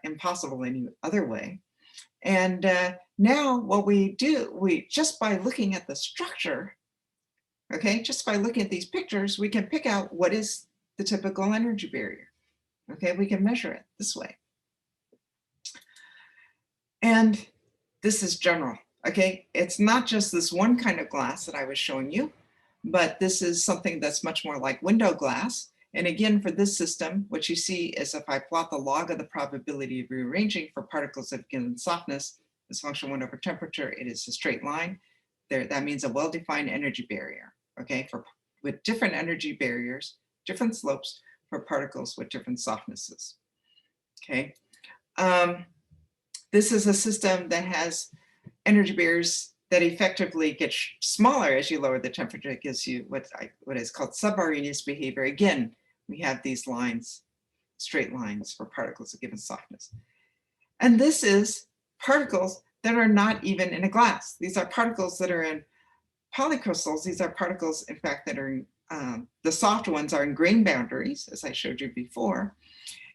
impossible any other way. And now what we do, we just by looking at the structure, okay, just by looking at these pictures, we can pick out what is the typical energy barrier. Okay, we can measure it this way. And this is general, okay? It's not just this one kind of glass that I was showing you, but this is something that's much more like window glass. And again, for this system, what you see is if I plot the log of the probability of rearranging for particles of given softness, this function 1 over temperature, it is a straight line. There, that means a well-defined energy barrier, okay? With different energy barriers, different slopes for particles with different softnesses, okay? This is a system that has energy barriers that effectively get smaller as you lower the temperature. It gives you what is called sub-Arrhenius behavior. Again, we have these lines, straight lines for particles of given softness. And this is particles that are not even in a glass. These are particles that are in polycrystals. These are particles, in fact, that are in, the soft ones are in grain boundaries, as I showed you before.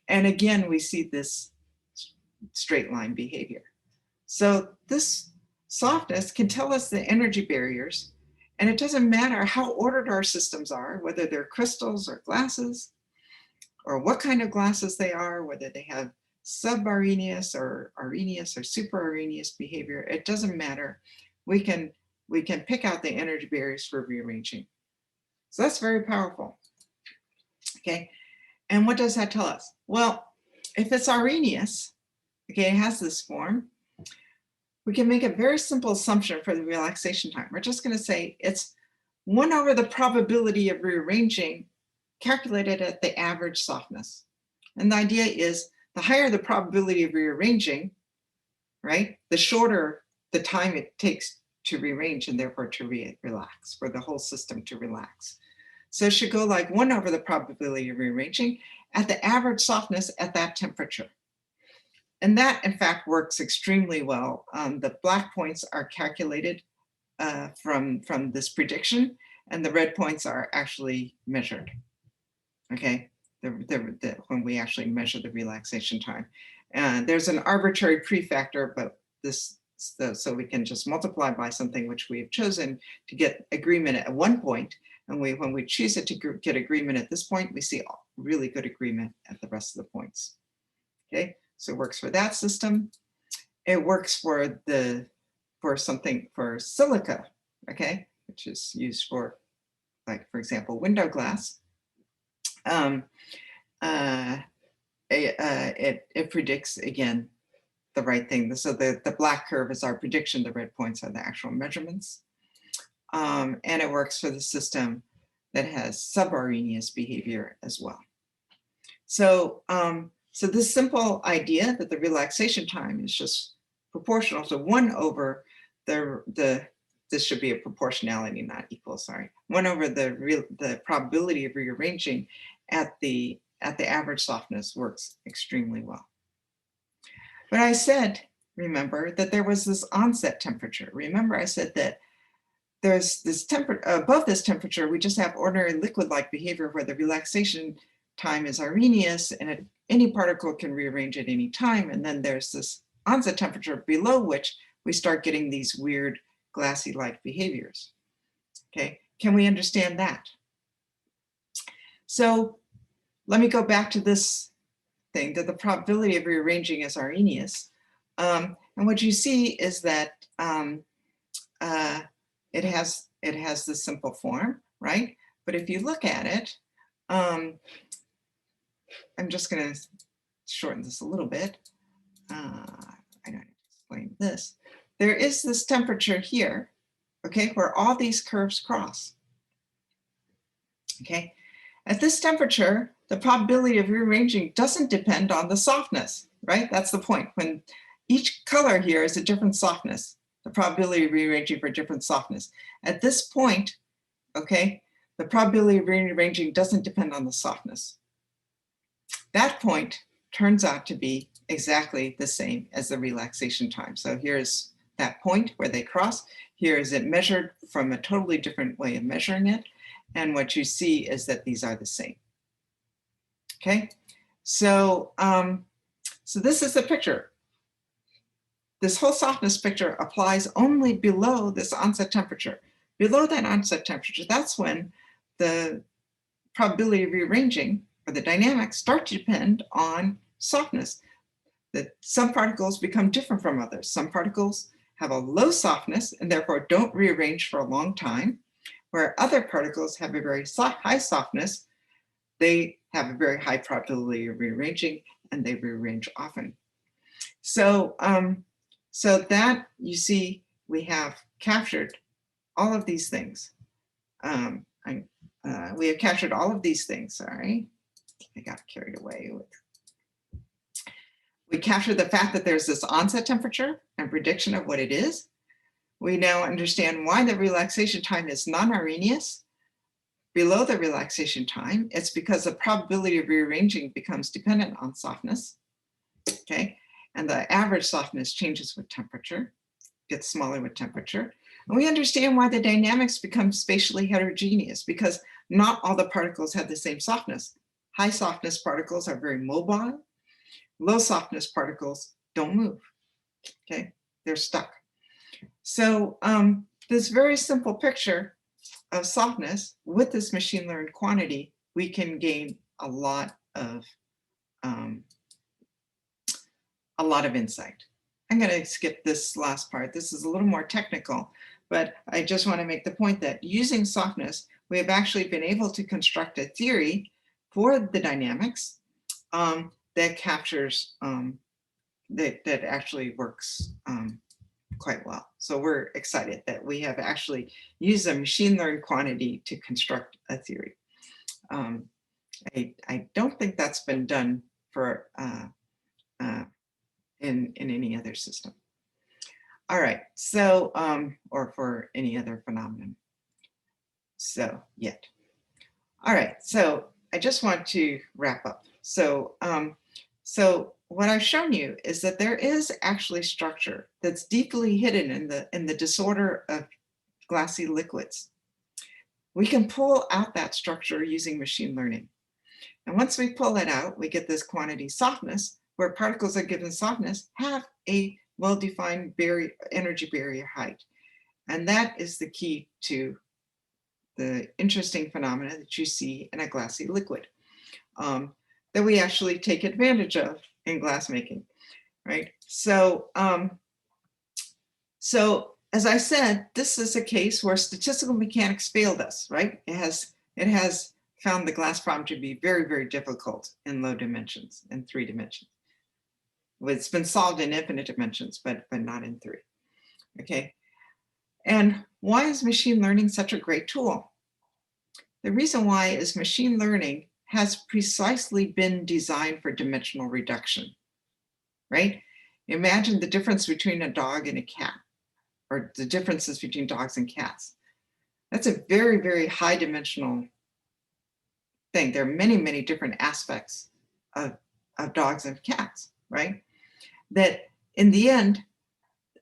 And again, we see this straight line behavior. So this softness can tell us the energy barriers, and it doesn't matter how ordered our systems are, whether they're crystals or glasses, or what kind of glasses they are, whether they have sub-Arrhenius or Arrhenius or super-Arrhenius behavior, it doesn't matter. We can pick out the energy barriers for rearranging. So that's very powerful, okay? And what does that tell us? Well, if it's Arrhenius, okay, it has this form, we can make a very simple assumption for the relaxation time. We're just going to say it's 1 over the probability of rearranging calculated at the average softness. And the idea is the higher the probability of rearranging, right, the shorter the time it takes to rearrange and therefore to relax, for the whole system to relax. So it should go like 1 over the probability of rearranging at the average softness at that temperature. And that, in fact, works extremely well. The black points are calculated from this prediction, and the red points are actually measured, okay, when we actually measure the relaxation time. And there's an arbitrary prefactor, but so we can just multiply by something which we have chosen to get agreement at one point. And when we choose it to get agreement at this point, we see really good agreement at the rest of the points, okay? So it works for that system. It works for silica, okay, which is used for, like, for example, window glass. It predicts, again, the right thing. So the black curve is our prediction, the red points are the actual measurements. And it works for the system that has sub-Arrhenius behavior as well. So, so this simple idea that the relaxation time is just proportional to 1 over this should be a proportionality, not equal, sorry. 1 over the probability of rearranging at the average softness works extremely well. But I said, remember, that there was this onset temperature. Remember, I said that there's this above this temperature, we just have ordinary liquid-like behavior where the relaxation time is Arrhenius, and any particle can rearrange at any time. And then there's this onset temperature below which we start getting these weird glassy-like behaviors. Okay, can we understand that? So let me go back to this thing, that the probability of rearranging is Arrhenius. And what you see is that it has this simple form, right? But if you look at it, I'm just going to shorten this a little bit. I don't explain this. There is this temperature here, okay, where all these curves cross. Okay, at this temperature, the probability of rearranging doesn't depend on the softness, right? That's the point. When each color here is a different softness, the probability of rearranging for different softness. At this point, okay, the probability of rearranging doesn't depend on the softness. That point turns out to be exactly the same as the relaxation time. So here's that point where they cross. Here is it measured from a totally different way of measuring it. And what you see is that these are the same. Okay, so, so this is the picture. This whole softness picture applies only below this onset temperature. Below that onset temperature, that's when the probability of rearranging or the dynamics start to depend on softness. That some particles become different from others. Some particles have a low softness and therefore don't rearrange for a long time, where other particles have a very high softness. They have a very high probability of rearranging and they rearrange often. So, so that you see, we have captured all of these things. We have captured all of these things, sorry. I got carried away with. We captured the fact that there's this onset temperature and prediction of what it is. We now understand why the relaxation time is non-Arrhenius. Below the relaxation time, it's because the probability of rearranging becomes dependent on softness, okay? And the average softness changes with temperature, gets smaller with temperature. And we understand why the dynamics become spatially heterogeneous, because not all the particles have the same softness. High softness particles are very mobile. Low softness particles don't move, okay? They're stuck. So this very simple picture of softness with this machine learned quantity, we can gain a lot of insight. I'm going to skip this last part. This is a little more technical, but I just want to make the point that using softness, we have actually been able to construct a theory for the dynamics that captures, that actually works quite well. So we're excited that we have actually used a machine learned quantity to construct a theory. I don't think that's been done for in any other system. All right, so, or for any other phenomenon. So yet. All right, so I just want to wrap up. So, so what I've shown you is that there is actually structure that's deeply hidden in the disorder of glassy liquids. We can pull out that structure using machine learning. And once we pull it out, we get this quantity softness, where particles at given softness have a well-defined energy barrier height. And that is the key to the interesting phenomena that you see in a glassy liquid that we actually take advantage of in glass making, right? So, so as I said, this is a case where statistical mechanics failed us, right? It has found the glass problem to be very, very difficult in low dimensions, in 3 dimensions. It's been solved in infinite dimensions, but not in 3, okay? And why is machine learning such a great tool? The reason why is machine learning has precisely been designed for dimensional reduction, right? Imagine the difference between a dog and a cat, or the differences between dogs and cats. That's a very, very high dimensional thing. There are many, many different aspects of dogs and cats, right? That in the end,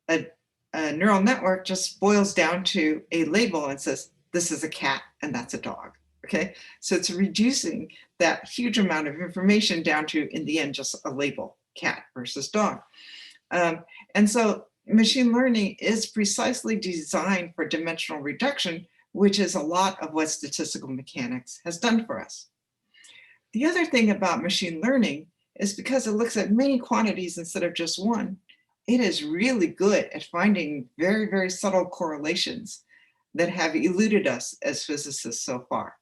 a neural network just boils down to a label and says, this is a cat and that's a dog, okay? So it's reducing that huge amount of information down to, in the end, just a label, cat versus dog. And so machine learning is precisely designed for dimensional reduction, which is a lot of what statistical mechanics has done for us. The other thing about machine learning is because it looks at many quantities instead of just one, it is really good at finding very, very subtle correlations that have eluded us as physicists so far.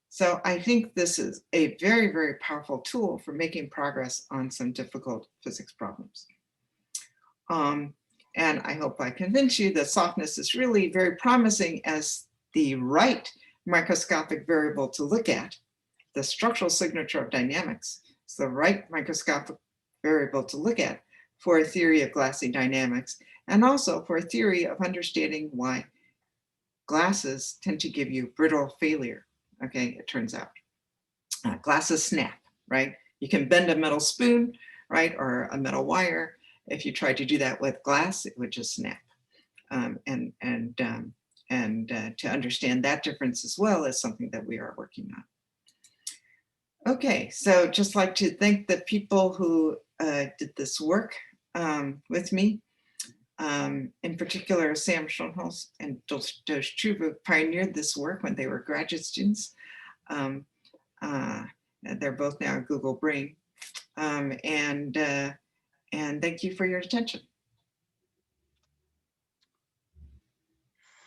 So I think this is a very, very powerful tool for making progress on some difficult physics problems. And I hope I convince you that softness is really very promising as the right microscopic variable to look at. The structural signature of dynamics is the right microscopic variable to look at for a theory of glassy dynamics. and also for a theory of understanding why glasses tend to give you brittle failure. Okay, it turns out. Glasses snap, right? You can bend a metal spoon, right, or a metal wire. If you tried to do that with glass, it would just snap. To understand that difference as well is something that we are working on. Okay, so just like to thank the people who did this work with me. In particular, Sam Schoenholz and Dosh Truba pioneered this work when they were graduate students. They're both now at Google Brain. And thank you for your attention.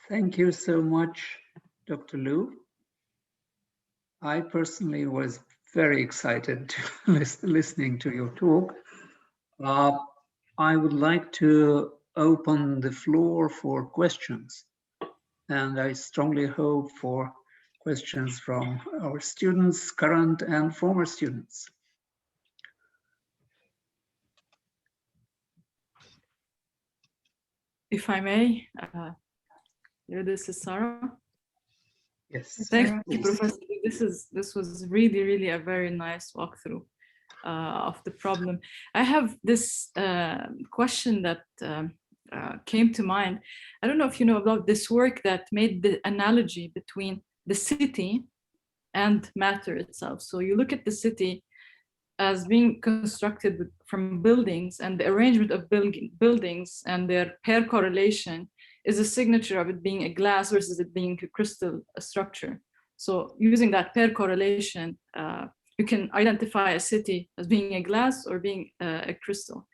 Thank you so much, Dr. Liu. I personally was very excited to listening to your talk. I would like to open the floor for questions, and I strongly hope for questions from our students, current and former students. If I may, this is Sarah. Yes. Thank you, Professor. This was really a very nice walkthrough of the problem. I have this question that came to mind. I don't know if you know about this work that made the analogy between the city and matter itself. So you look at the city as being constructed from buildings, and the arrangement of buildings and their pair correlation is a signature of it being a glass versus it being a crystal structure. So using that pair correlation, you can identify a city as being a glass or being a crystal.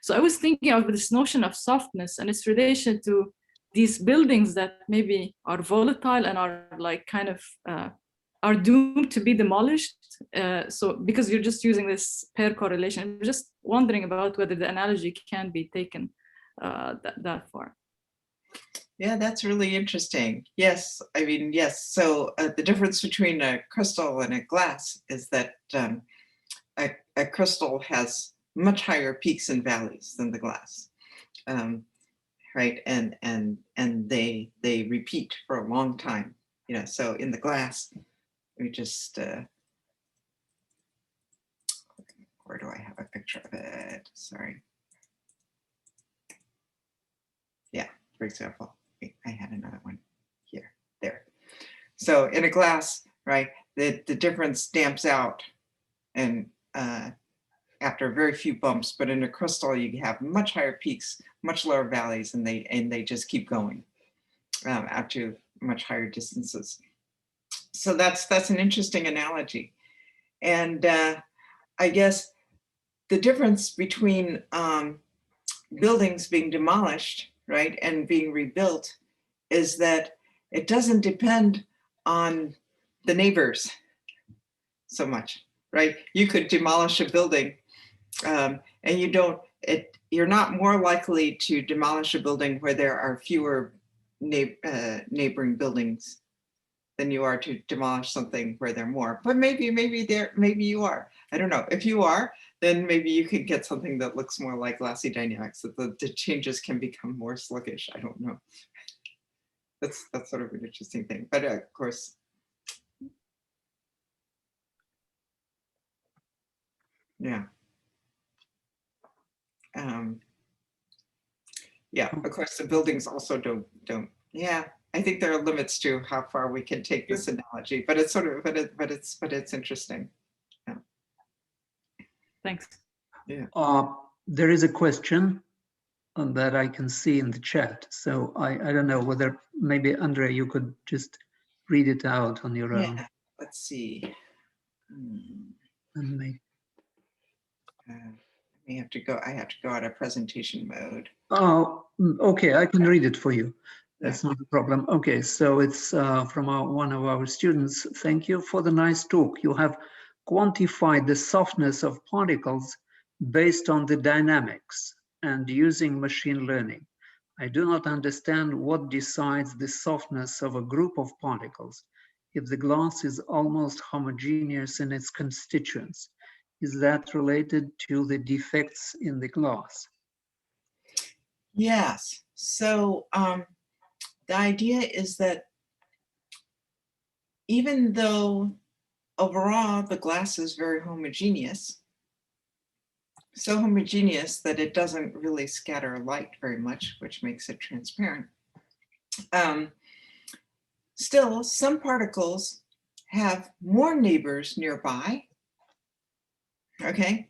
So I was thinking of this notion of softness and its relation to these buildings that maybe are volatile and are like kind of are doomed to be demolished. So because you're just using this pair correlation, I'm just wondering about whether the analogy can be taken that far. Yeah, that's really interesting. Yes, I mean, yes. So the difference between a crystal and a glass is that a crystal has much higher peaks and valleys than the glass, right? And they repeat for a long time. You know, so in the glass, we just where do I have a picture of it? Sorry. Yeah, for example. I had another one here, there. So in a glass, right, the difference damps out and after very few bumps, but in a crystal, you have much higher peaks, much lower valleys, and they just keep going out to much higher distances. So that's an interesting analogy. And I guess the difference between buildings being demolished, right, and being rebuilt is that it doesn't depend on the neighbors so much, right? You could demolish a building and you're not more likely to demolish a building where there are fewer neighboring buildings than you are to demolish something where there are more. But maybe you are. I don't know. If you are, then maybe you could get something that looks more like glassy dynamics, that the changes can become more sluggish. I don't know. That's sort of an interesting thing. But of course, yeah. Yeah, of course, the buildings also don't. Yeah, I think there are limits to how far we can take this analogy, but it's sort of, but it's interesting. Yeah. Thanks. Yeah. There is a question that I can see in the chat. So I don't know whether maybe Andrea, you could just read it out on your own. Let's see. And maybe. I have to go out of presentation mode. Oh, okay, I can read it for you. That's not a problem. Okay, so it's from one of our students. Thank you for the nice talk. You have quantified the softness of particles based on the dynamics and using machine learning. I do not understand what decides the softness of a group of particles if the glass is almost homogeneous in its constituents. Is that related to the defects in the glass? Yes. So the idea is that even though overall the glass is very homogeneous, so homogeneous that it doesn't really scatter light very much, which makes it transparent. Still, some particles have more neighbors nearby. Okay,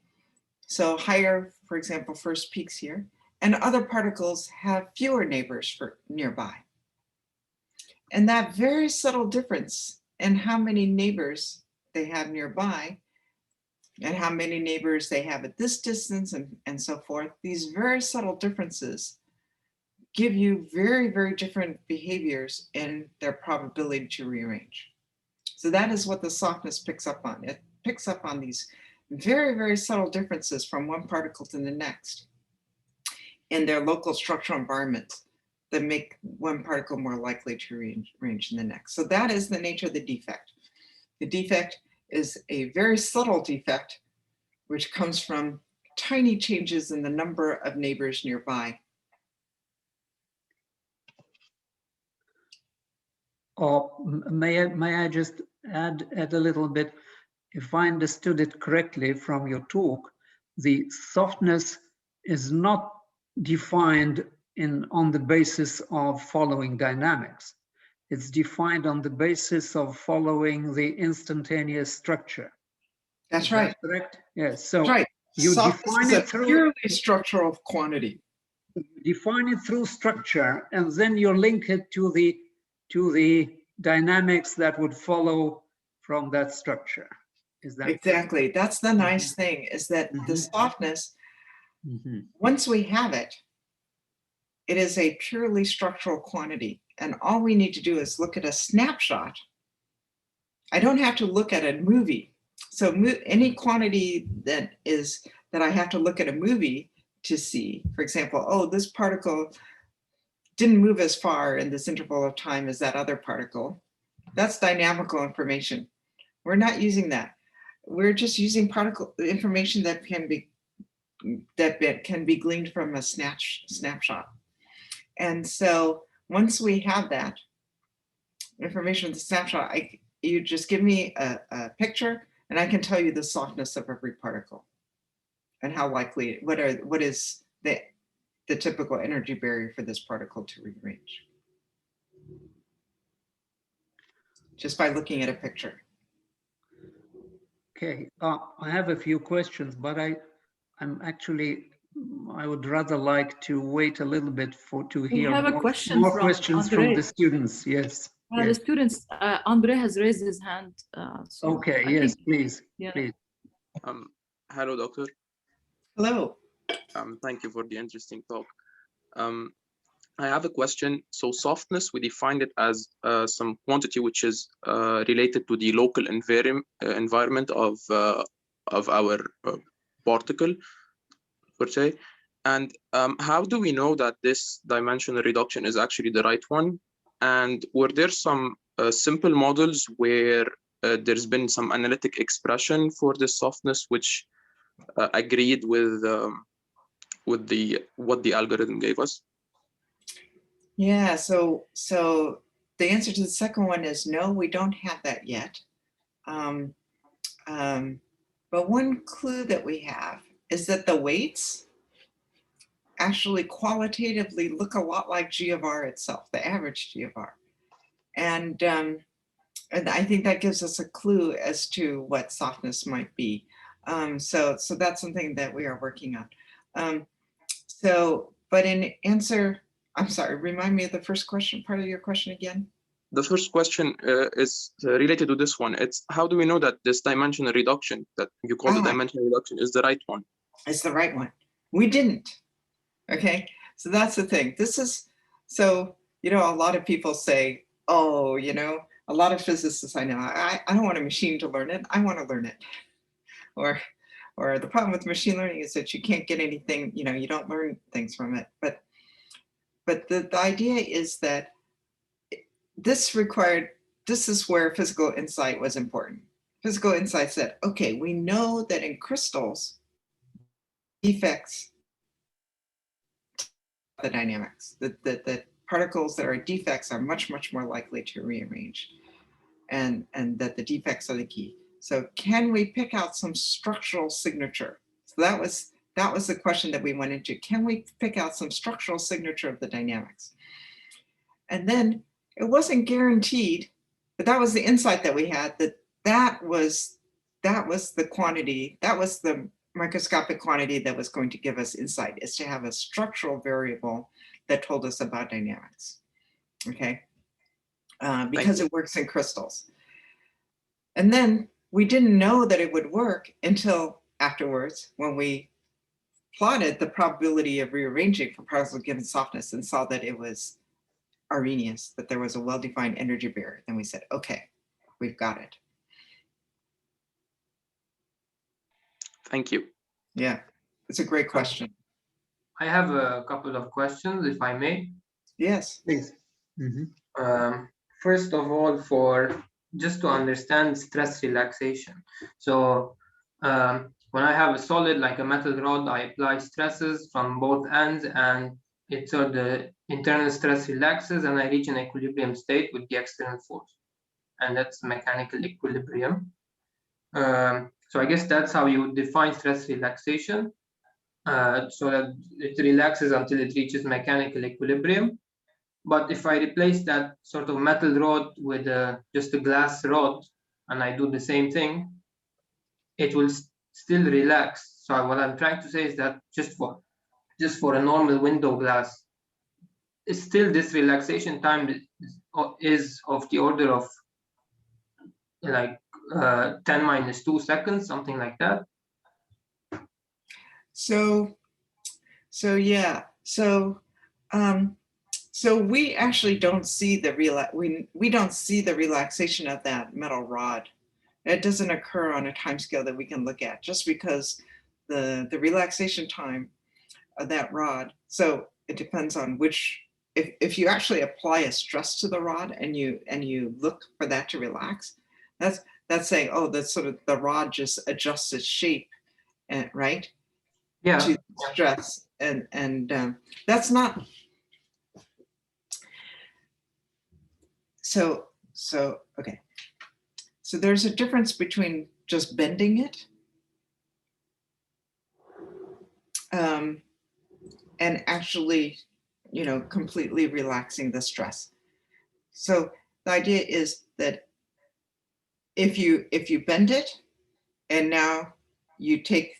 so higher, for example, first peaks here, and other particles have fewer neighbors nearby. And that very subtle difference in how many neighbors they have nearby and how many neighbors they have at this distance and so forth, these very subtle differences give you very, very different behaviors in their probability to rearrange. So that is what the softness picks up on. It picks up on these very, very subtle differences from one particle to the next in their local structural environments that make one particle more likely to rearrange than the next. So that is the nature of the defect. The defect is a very subtle defect, which comes from tiny changes in the number of neighbors nearby. Or may I just add a little bit? If I understood it correctly from your talk, the softness is not defined on the basis of following dynamics. It's defined on the basis of following the instantaneous structure. That's right. Is that correct? Yes. So right. You softness define it through purely structural quantity. You define it through structure, and then you link it to the dynamics that would follow from that structure. Is that exactly? That's the nice thing, is that the softness, once we have it, it is a purely structural quantity. And all we need to do is look at a snapshot. I don't have to look at a movie. So any quantity that I have to look at a movie to see, for example, oh, this particle didn't move as far in this interval of time as that other particle. That's dynamical information. We're not using that. We're just using particle information that can be gleaned from a snapshot. And so once we have that information with the snapshot, you just give me a picture and I can tell you the softness of every particle and how likely, what is the typical energy barrier for this particle to rearrange. Just by looking at a picture. Okay, I have a few questions, but I would rather like to wait a little bit to hear more questions from the students. Yes. Yes. The students, Andrea has raised his hand. So okay, yes, please. Yeah. Please. Hello, doctor. Hello. Thank you for the interesting talk. I have a question. So softness, we defined it as some quantity which is related to the local environment of our particle, per se. And how do we know that this dimensional reduction is actually the right one? And were there some simple models where there's been some analytic expression for this softness which agreed with what the algorithm gave us? Yeah, so the answer to the second one is no, we don't have that yet. But one clue that we have is that the weights actually qualitatively look a lot like G of R itself, the average G of R. And I think that gives us a clue as to what softness might be. So that's something that we are working on. But in answer, I'm sorry, remind me of the first question, part of your question again. The first question is related to this one. It's how do we know that this dimensional reduction that you call the dimensional reduction is the right one? It's the right one. We didn't. Okay, so that's the thing. This is, so, you know, a lot of people say, oh, you know, a lot of physicists I know, I don't want a machine to learn it. I want to learn it. Or the problem with machine learning is that you can't get anything, you know, you don't learn things from it. But the idea is that this is where physical insight was important. Physical insight said, okay, we know that in crystals, defects the dynamics, that particles that are defects are much, much more likely to rearrange, and that the defects are the key. So can we pick out some structural signature? So that was the question that we went into. Can we pick out some structural signature of the dynamics? And then it wasn't guaranteed, but that was the insight that we had, that was the quantity, that was the microscopic quantity that was going to give us insight, is to have a structural variable that told us about dynamics, okay? Because it works in crystals. And then we didn't know that it would work until afterwards, when we plotted the probability of rearranging for particles given softness and saw that it was Arrhenius, that there was a well-defined energy barrier. Then we said, okay, we've got it. Thank you. Yeah, it's a great question. I have a couple of questions, if I may. Yes. Please. First of all, just to understand stress relaxation. So when I have a solid like a metal rod, I apply stresses from both ends, and the internal stress relaxes and I reach an equilibrium state with the external force. And that's mechanical equilibrium. So I guess that's how you would define stress relaxation. So that it relaxes until it reaches mechanical equilibrium. But if I replace that sort of metal rod with just a glass rod, and I do the same thing, it will still relax. So what I'm trying to say is that just for a normal window glass, still this relaxation time is of the order of like 10 minus 2 seconds, something like that. So yeah. So we actually don't see we don't see the relaxation of that metal rod. It doesn't occur on a time scale that we can look at, just because the relaxation time of that rod. So it depends on which, if you actually apply a stress to the rod and you look for that to relax, that's saying, oh, that's sort of the rod just adjusts its shape, and right? Yeah. To stress, and that's not. So okay. So there's a difference between just bending it and actually, completely relaxing the stress. So the idea is that if you bend it, and now you take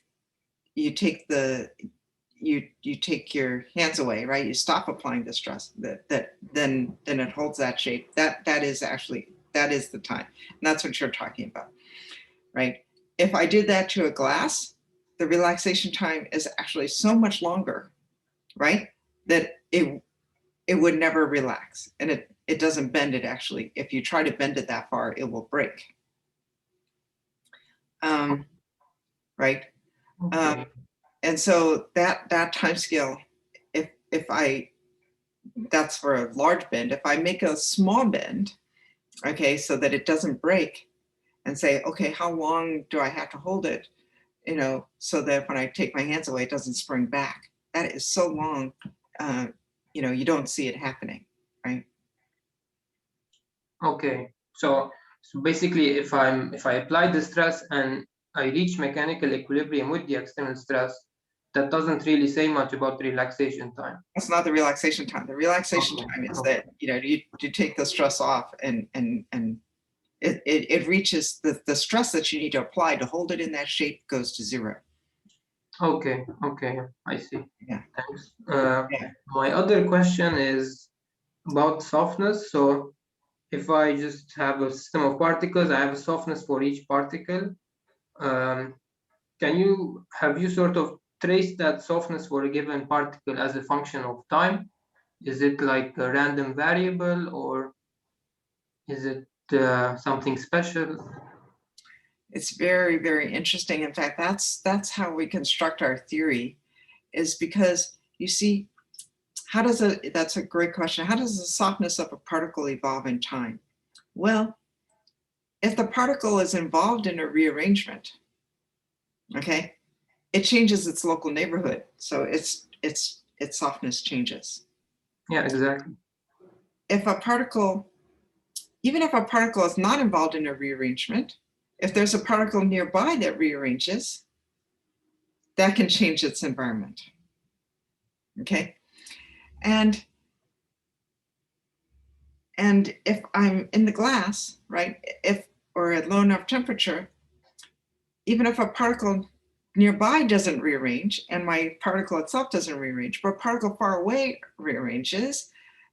your hands away, right? You stop applying the stress. Then it holds that shape. That is the time, and that's what you're talking about, right? If I did that to a glass, the relaxation time is actually so much longer, right? That it would never relax, and it doesn't bend it. Actually, if you try to bend it that far, it will break. Right. Okay. And so that time scale, that's for a large bend. If I make a small bend, okay, so that it doesn't break, and say, okay, how long do I have to hold it, so that when I take my hands away, it doesn't spring back. That is so long, you don't see it happening, right? Okay. So basically, if I apply the stress and I reach mechanical equilibrium with the external stress, that doesn't really say much about the relaxation time. That's not the relaxation time. The relaxation time is that you take the stress off, and it reaches the stress that you need to apply to hold it in that shape goes to zero. Okay, I see. Yeah. Thanks. My other question is about softness. So if I just have a system of particles, I have a softness for each particle. Have you sort of traced that softness for a given particle as a function of time? Is it like a random variable, or is it something special? It's very, very interesting. In fact, that's how we construct our theory, is because you see, that's a great question. How does the softness of a particle evolve in time? Well, if the particle is involved in a rearrangement, okay, it changes its local neighborhood. So its its softness changes. Yeah, exactly. If a particle, even if a particle is not involved in a rearrangement, if there's a particle nearby that rearranges, that can change its environment. Okay, and if I'm in the glass, right, or at low enough temperature, even if a particle nearby doesn't rearrange and my particle itself doesn't rearrange, but a particle far away rearranges,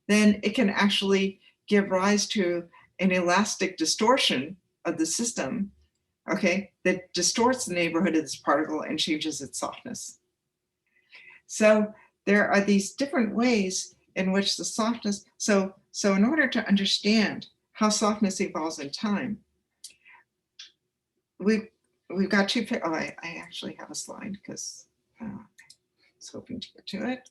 then it can actually give rise to an elastic distortion of the system, okay, that distorts the neighborhood of this particle and changes its softness. So there are these different ways in which the softness, so in order to understand how softness evolves in time, we've got two, I actually have a slide because I was hoping to get to it.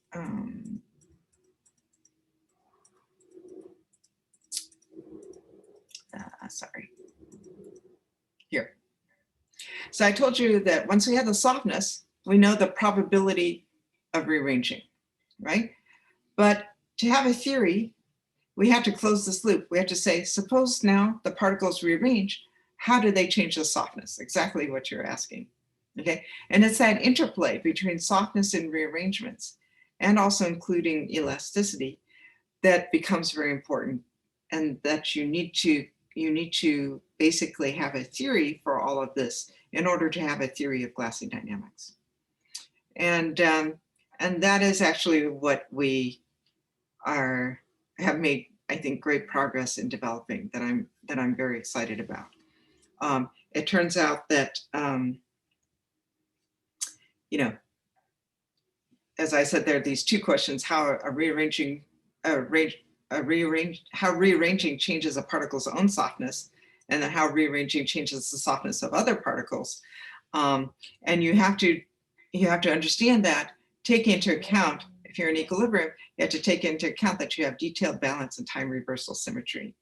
Sorry. Here. So I told you that once we have the softness, we know the probability of rearranging, right? But to have a theory, we have to close this loop. We have to say, suppose now the particles rearrange, how do they change the softness? Exactly what you're asking, okay? And it's that interplay between softness and rearrangements, and also including elasticity, that becomes very important, and that you need to basically have a theory for all of this in order to have a theory of glassy dynamics. And that is actually what we have made, I think, great progress in developing, that I'm very excited about. It turns out that, you know, as I said, there are these two questions: how rearranging changes a particle's own softness, and then how rearranging changes the softness of other particles. And you have to understand that, take into account, if you're in equilibrium, you have to take into account that you have detailed balance and time reversal symmetry.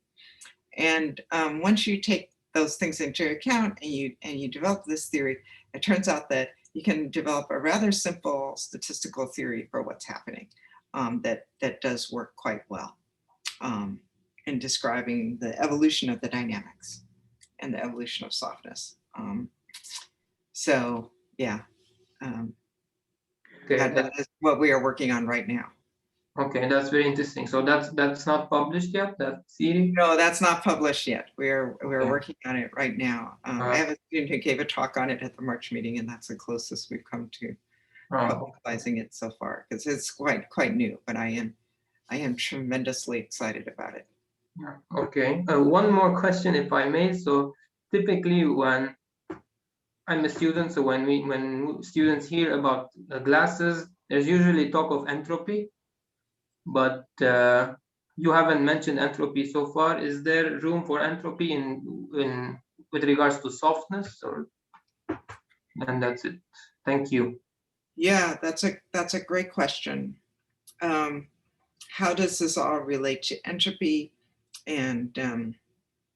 And once you take those things into account and you develop this theory, it turns out that you can develop a rather simple statistical theory for what's happening that does work quite well in describing the evolution of the dynamics and the evolution of softness. So yeah, Okay, that is what we are working on right now. okay, that's very interesting. So that's not published yet, that theory? No, that's not published yet. We're Okay. working on it right now. I have a student who gave a talk on it at the March meeting, and that's the closest we've come to publicizing it so far, because it's quite new. But I am tremendously excited about it. Yeah. Okay. One more question, if I may. So typically, when I'm a student, so when students hear about glasses, there's usually talk of entropy, but you haven't mentioned entropy so far. Is there room for entropy in with regards to softness, or? And that's it. Thank you. Yeah, that's a great question. How does this all relate to entropy and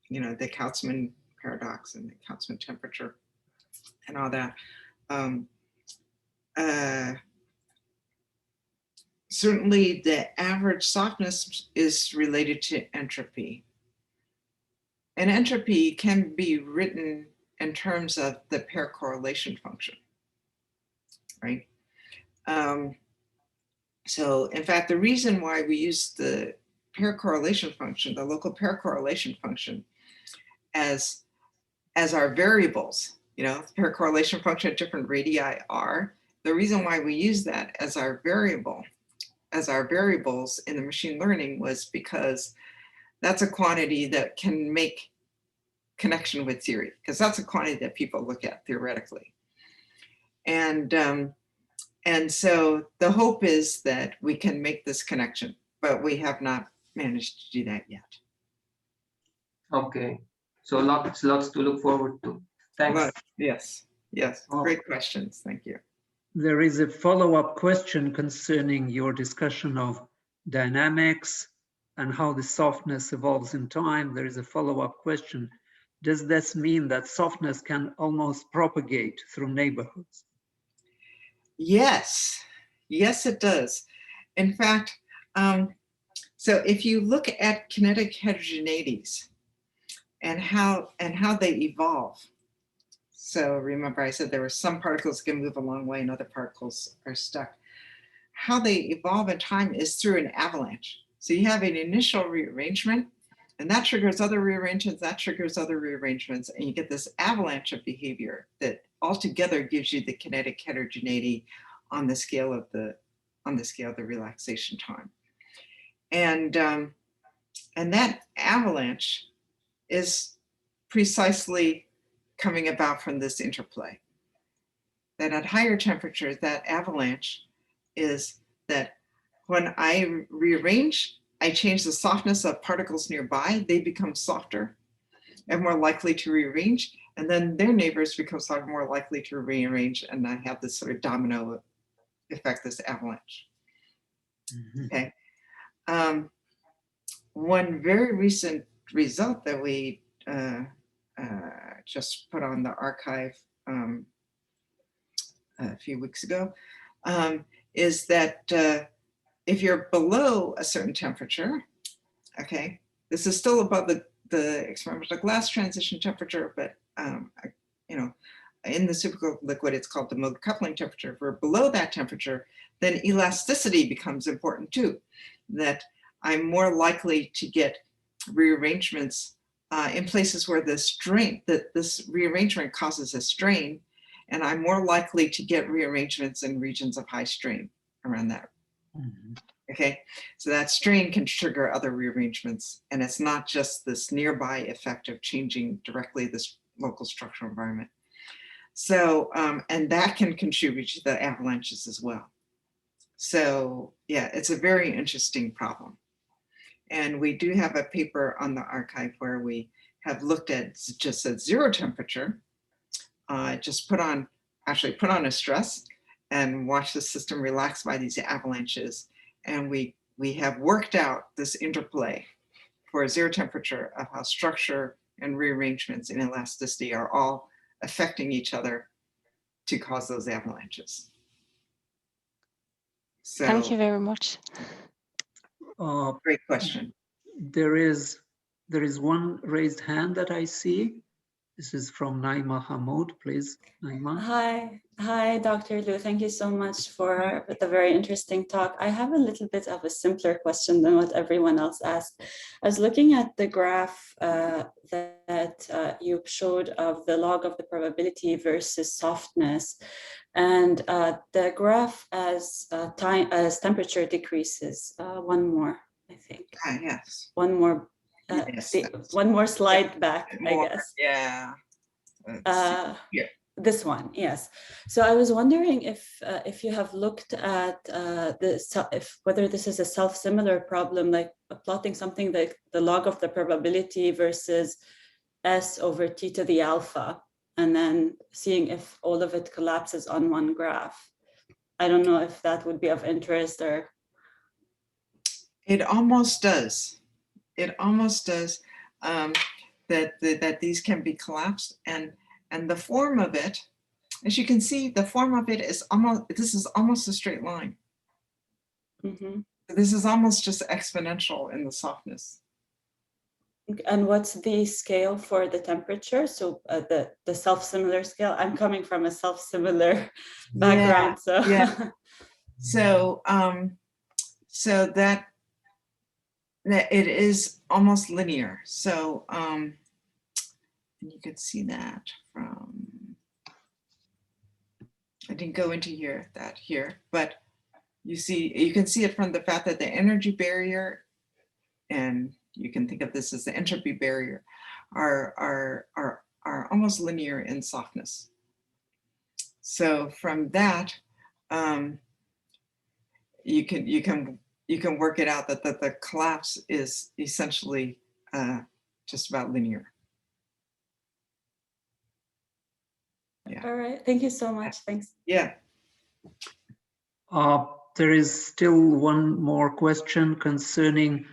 you know, the Boltzmann paradox and the Boltzmann temperature and all that? Certainly the average softness is related to entropy. And entropy can be written in terms of the pair correlation function, right? So in fact, the reason why we use the pair correlation function, the local pair correlation function, as our variables, you know, pair correlation function at different radii are, the reason why we use that as our variables in the machine learning was because that's a quantity that can make connection with theory, because that's a quantity that people look at theoretically. And so the hope is that we can make this connection, but we have not managed to do that yet. Okay, so lots to look forward to. Thanks. But yes, great questions. Thank you. There is a follow-up question concerning your discussion of dynamics and how the softness evolves in time. There is a follow-up question. Does this mean that softness can almost propagate through neighborhoods? Yes, it does. In fact, so if you look at kinetic heterogeneities and how they evolve. So remember I said there were some particles can move a long way and other particles are stuck. How they evolve in time is through an avalanche. So you have an initial rearrangement and that triggers other rearrangements, that triggers other rearrangements, and you get this avalanche of behavior that altogether gives you the kinetic heterogeneity on the scale of the relaxation time. And that avalanche is precisely coming about from this interplay. That at higher temperatures, that avalanche is that when I rearrange, I change the softness of particles nearby, they become softer and more likely to rearrange, and then their neighbors become more likely to rearrange, and I have this sort of domino effect, this avalanche. Mm-hmm. Okay. One very recent result that we just put on the archive a few weeks ago is that if you're below a certain temperature, okay, this is still above the experimental glass transition temperature, but you know, in the supercooled liquid, it's called the mode coupling temperature. If we're below that temperature, then elasticity becomes important too. That I'm more likely to get rearrangements in places where the strain, that this rearrangement causes a strain, and I'm more likely to get rearrangements in regions of high strain around that. Mm-hmm. Okay, so that strain can trigger other rearrangements, and it's not just this nearby effect of changing directly this local structural environment. So, and that can contribute to the avalanches as well. So yeah, it's a very interesting problem. And we do have a paper on the archive where we have looked at just at zero temperature, just put on a stress and watch the system relax by these avalanches. And we have worked out this interplay for zero temperature of how structure and rearrangements and elasticity are all affecting each other to cause those avalanches. So, thank you very much. Great question. There is one raised hand that I see. This is from Naima Hamoud, please, Naima. Hi, Dr. Liu. Thank you so much for the very interesting talk. I have a little bit of a simpler question than what everyone else asked. I was looking at the graph that you showed of the log of the probability versus softness, and the graph as temperature decreases. One more, I think. Yes. One more. Yes, one more slide back, I guess. Yeah. Yeah. This one, yes. So I was wondering if you have looked at whether this is a self-similar problem, like plotting something like the log of the probability versus S over T to the alpha, and then seeing if all of it collapses on one graph. I don't know if that would be of interest or. It almost does. It almost does, that these can be collapsed, and the form of it, as you can see, the form of it is almost a straight line. Mm-hmm. This is almost just exponential in the softness. And what's the scale for the temperature? So the self-similar scale. I'm coming from a self-similar background, so yeah. So that it is almost linear. So you can see that from, I didn't go into that here, but you can see it from the fact that the energy barrier, and you can think of this as the entropy barrier, are almost linear in softness. So from that, you can work it out that the collapse is essentially just about linear. Yeah. All right. Thank you so much. Thanks. Yeah. There is still one more question concerning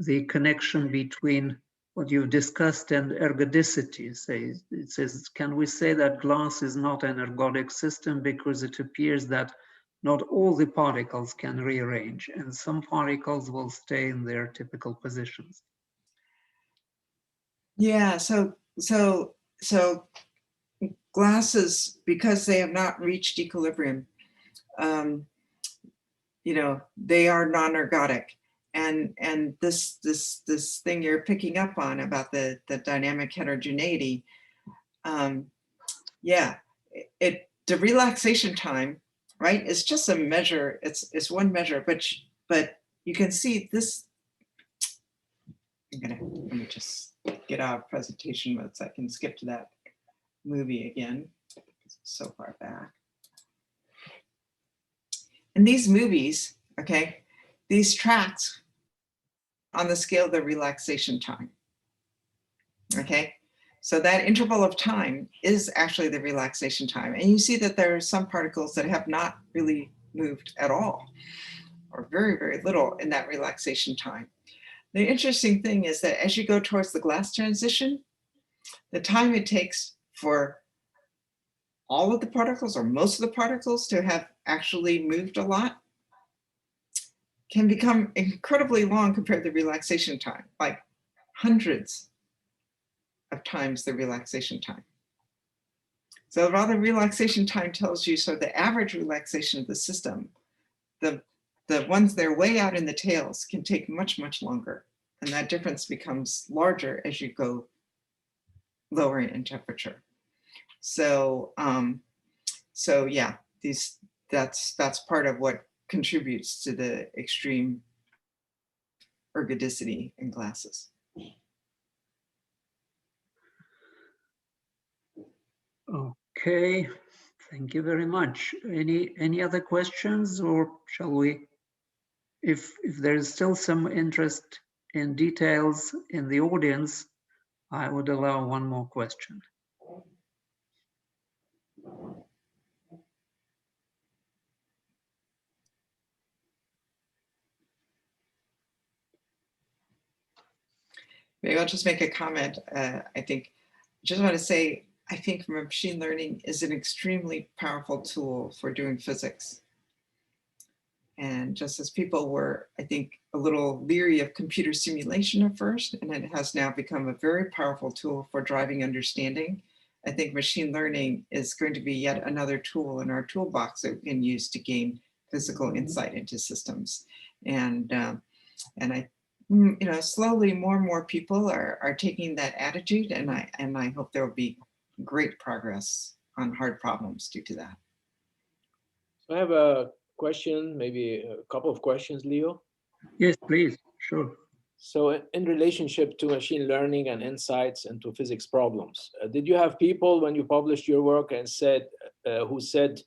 the connection between what you've discussed and ergodicity. It says, can we say that glass is not an ergodic system because it appears that not all the particles can rearrange, and some particles will stay in their typical positions. Yeah, so glasses, because they have not reached equilibrium, you know, they are non-ergodic. And this thing you're picking up on about the dynamic heterogeneity, yeah, the relaxation time, right? It's just a measure. It's one measure, but you can see this. Let me just get out of presentation mode so I can skip to that movie again. It's so far back. In these movies, okay, these tracks on the scale of the relaxation time. Okay, so that interval of time is actually the relaxation time. And you see that there are some particles that have not really moved at all, or very, very little in that relaxation time. The interesting thing is that as you go towards the glass transition, the time it takes for all of the particles or most of the particles to have actually moved a lot can become incredibly long compared to the relaxation time, like hundreds of times the relaxation time. So while the relaxation time tells you sort of the average relaxation of the system, the ones that are way out in the tails can take much, much longer. And that difference becomes larger as you go lower in temperature. So, so yeah, that's part of what contributes to the extreme ergodicity in glasses. Okay, thank you very much. Any other questions, or shall we? If there is still some interest in details in the audience, I would allow one more question. Maybe I'll just make a comment. I think, just want to say, I think machine learning is an extremely powerful tool for doing physics. And just as people were, I think, a little leery of computer simulation at first, and it has now become a very powerful tool for driving understanding, I think machine learning is going to be yet another tool in our toolbox that we can use to gain physical insight into systems. And I, you know, slowly more and more people are taking that attitude, and I hope there will be great progress on hard problems due to that. I have a question, maybe a couple of questions, Leo. Yes, please, sure. So in relationship to machine learning and insights into physics problems, did you have people when you published your work and said, who said,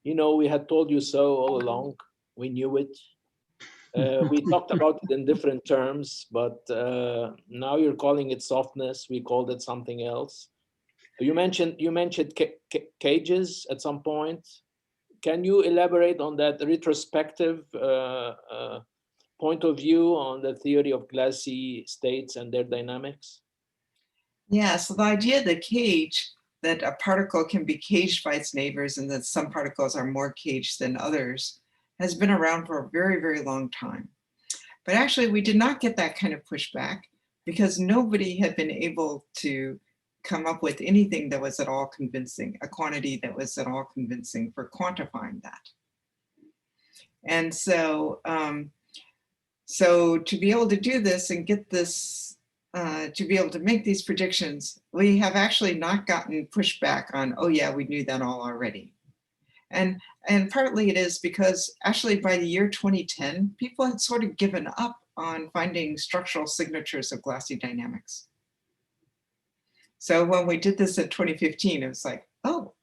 you know, we had told you so all along, we knew it. We talked about it in different terms, but now you're calling it softness. We called it something else. You mentioned cages at some point. Can you elaborate on that retrospective point of view on the theory of glassy states and their dynamics? Yeah, so the idea of the cage, that a particle can be caged by its neighbors and that some particles are more caged than others, has been around for a very, very long time. But actually, we did not get that kind of pushback because nobody had been able to come up with anything that was at all convincing, a quantity that was at all convincing for quantifying that. And so, so to be able to do this and get this, to be able to make these predictions, we have actually not gotten pushback on, oh yeah, we knew that all already. And partly it is because actually by the year 2010, people had sort of given up on finding structural signatures of glassy dynamics. So when we did this in 2015, it was like, oh,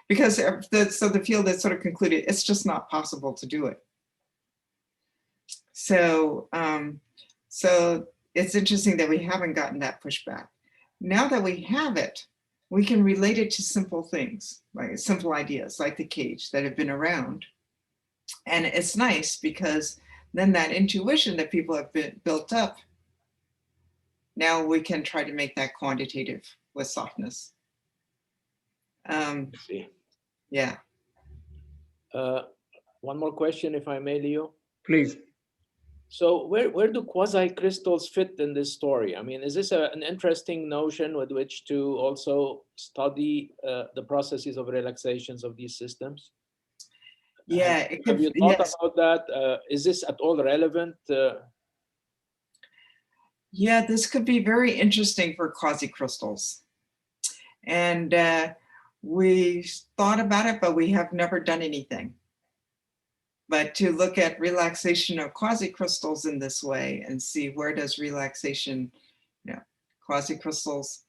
because the field had sort of concluded it's just not possible to do it. So, so it's interesting that we haven't gotten that pushback. Now that we have it, we can relate it to simple things, like simple ideas like the cage that have been around. And it's nice because then that intuition that people have built up, now we can try to make that quantitative with softness. Yeah. One more question, if I may, Leo. Please. So where do quasi-crystals fit in this story? I mean, is this an interesting notion with which to also study the processes of relaxations of these systems? Yeah, Have you thought about that? Is this at all relevant? Yeah, this could be very interesting for quasi-crystals. And we thought about it, but we have never done anything. But to look at relaxation of quasi-crystals in this way and see where does relaxation, quasi-crystals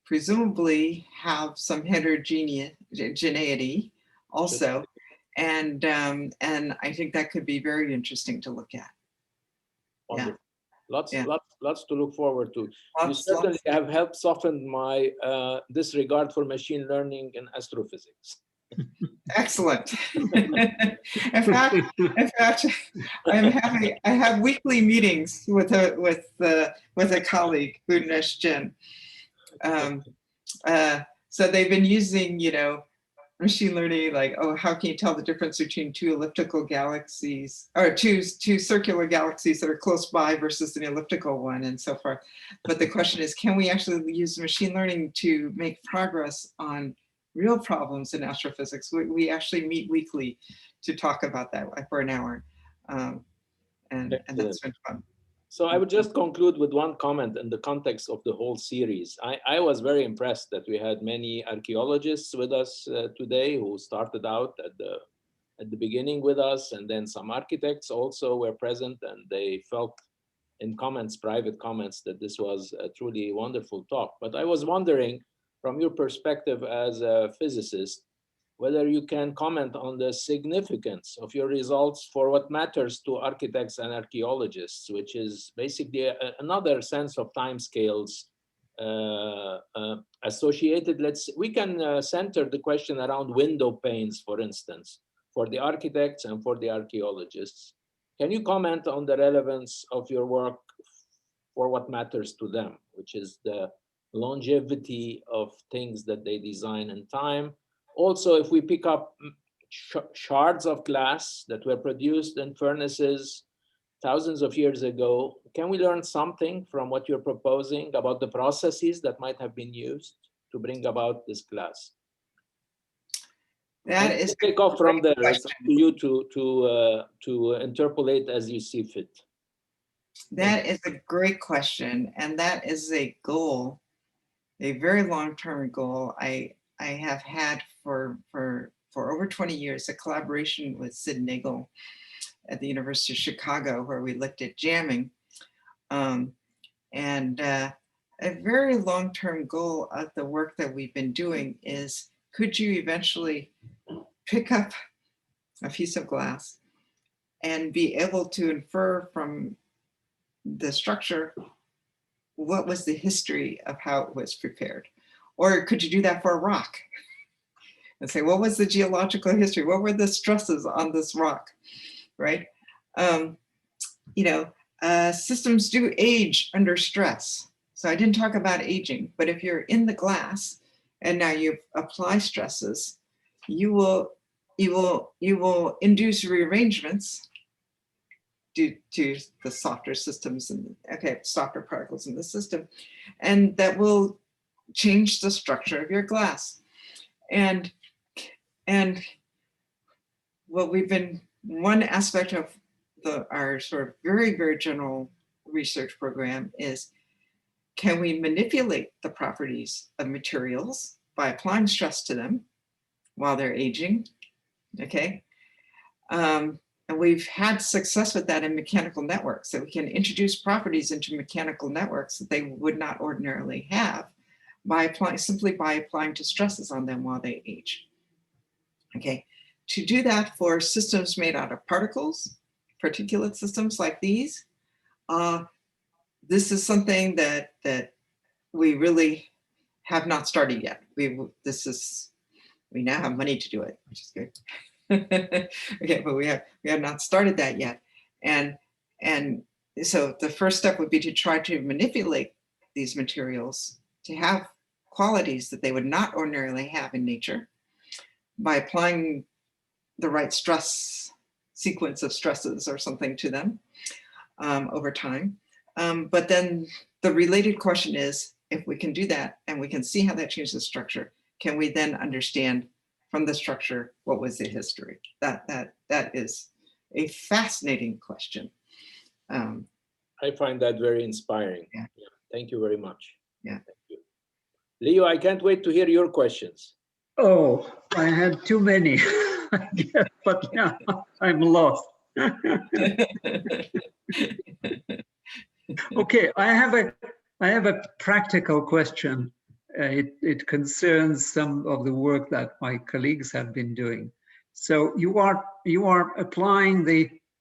presumably have some heterogeneity also. And I think that could be very interesting to look at. Wonderful. Yeah. Lots to look forward to. You certainly have helped soften my disregard for machine learning and astrophysics. Excellent. in fact, I have weekly meetings with a colleague, Budnesh Jin. So they've been using, machine learning, like, oh, how can you tell the difference between two elliptical galaxies or two circular galaxies that are close by versus an elliptical one and so forth. But the question is, can we actually use machine learning to make progress on real problems in astrophysics? We actually meet weekly to talk about that for an hour. And that's been fun. So I would just conclude with one comment in the context of the whole series. I was very impressed that we had many archaeologists with us today who started out at the beginning with us, and then some architects also were present, and they felt in comments, private comments, that this was a truly wonderful talk. But I was wondering, from your perspective as a physicist, whether you can comment on the significance of your results for what matters to architects and archaeologists, which is basically another sense of timescales associated. We can center the question around window panes, for instance, for the architects and for the archaeologists. Can you comment on the relevance of your work for what matters to them, which is the longevity of things that they design in time? Also, if we pick up shards of glass that were produced in furnaces thousands of years ago, can we learn something from what you're proposing about the processes that might have been used to bring about this glass? That is take off from there. It's up to you to interpolate as you see fit. That is a great question, and that is a goal, a very long-term goal. I have had for over 20 years a collaboration with Sid Nagel at the University of Chicago, where we looked at jamming. And a very long-term goal of the work that we've been doing is, could you eventually pick up a piece of glass and be able to infer from the structure what was the history of how it was prepared? Or could you do that for a rock and say, what was the geological history? What were the stresses on this rock, right? Systems do age under stress. So I didn't talk about aging, but if you're in the glass and now you apply stresses, you will induce rearrangements due to the softer systems and softer particles in the system, and that will change the structure of your glass. And what we've been, one aspect of our sort of very, very general research program is, can we manipulate the properties of materials by applying stress to them while they're aging? Okay. And we've had success with that in mechanical networks, that we can introduce properties into mechanical networks that they would not ordinarily have by simply applying to stresses on them while they age. Okay, to do that for systems made out of particles, particulate systems like these, this is something that we really have not started yet. We now have money to do it, which is good. Okay, but we have not started that yet. And so the first step would be to try to manipulate these materials to have qualities that they would not ordinarily have in nature by applying the right stress sequence of stresses or something to them over time. But then the related question is, if we can do that and we can see how that changes the structure, can we then understand from the structure what was the history? That is a fascinating question. I find that very inspiring. Yeah. Yeah. Thank you very much. Yeah. Thank you. Leo, I can't wait to hear your questions. Oh, I had too many, but yeah, I'm lost. Okay, I have a practical question. It concerns some of the work that my colleagues have been doing. So you are applying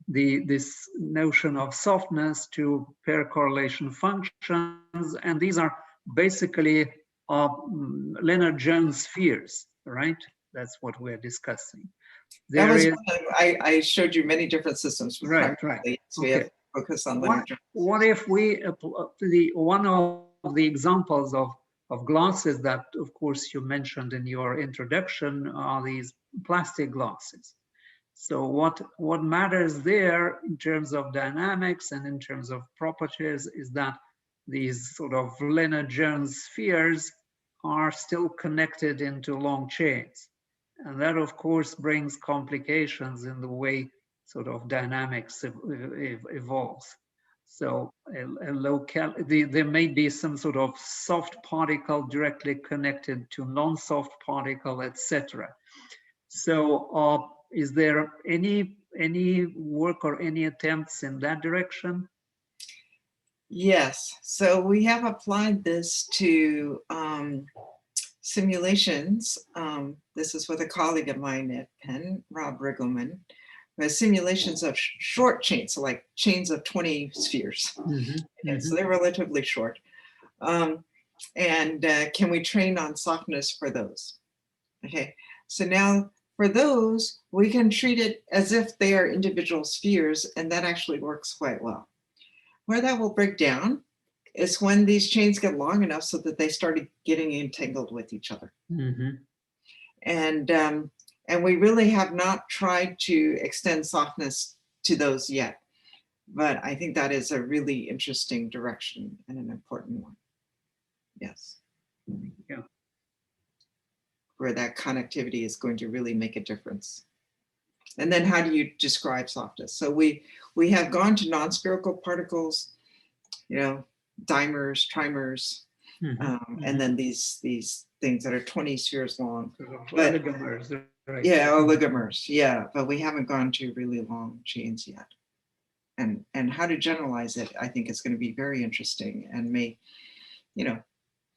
this notion of softness to pair correlation functions, and these are basically Leonard-Jones spheres, right? That's what we're discussing. That was I showed you many different systems. Right. So we have to focus on Leonard-Jones. What if we one of the examples of glasses that, of course, you mentioned in your introduction are these plastic glasses. So what matters there in terms of dynamics and in terms of properties is that these sort of Leonard-Jones spheres are still connected into long chains. And that, of course, brings complications in the way sort of dynamics evolves. So there may be some sort of soft particle directly connected to non-soft particle, etc. So is there any work or any attempts in that direction? Yes, so we have applied this to simulations. This is with a colleague of mine at Penn, Rob Riggleman, who has simulations of short chains, so like chains of 20 spheres. Okay, so they're relatively short. And can we train on softness for those? Okay, so now for those, we can treat it as if they are individual spheres, and that actually works quite well. Where that will break down is when these chains get long enough so that they started getting entangled with each other. And we really have not tried to extend softness to those yet, but I think that is a really interesting direction and an important one. Yes. Yeah. Where that connectivity is going to really make a difference. And then how do you describe softness? So we have gone to non-spherical particles, you know, dimers, trimers, and then these things that are 20 spheres long. But, oligomers, right? Yeah, oligomers, yeah, but we haven't gone to really long chains yet. And how to generalize it, I think is going to be very interesting and may, you know,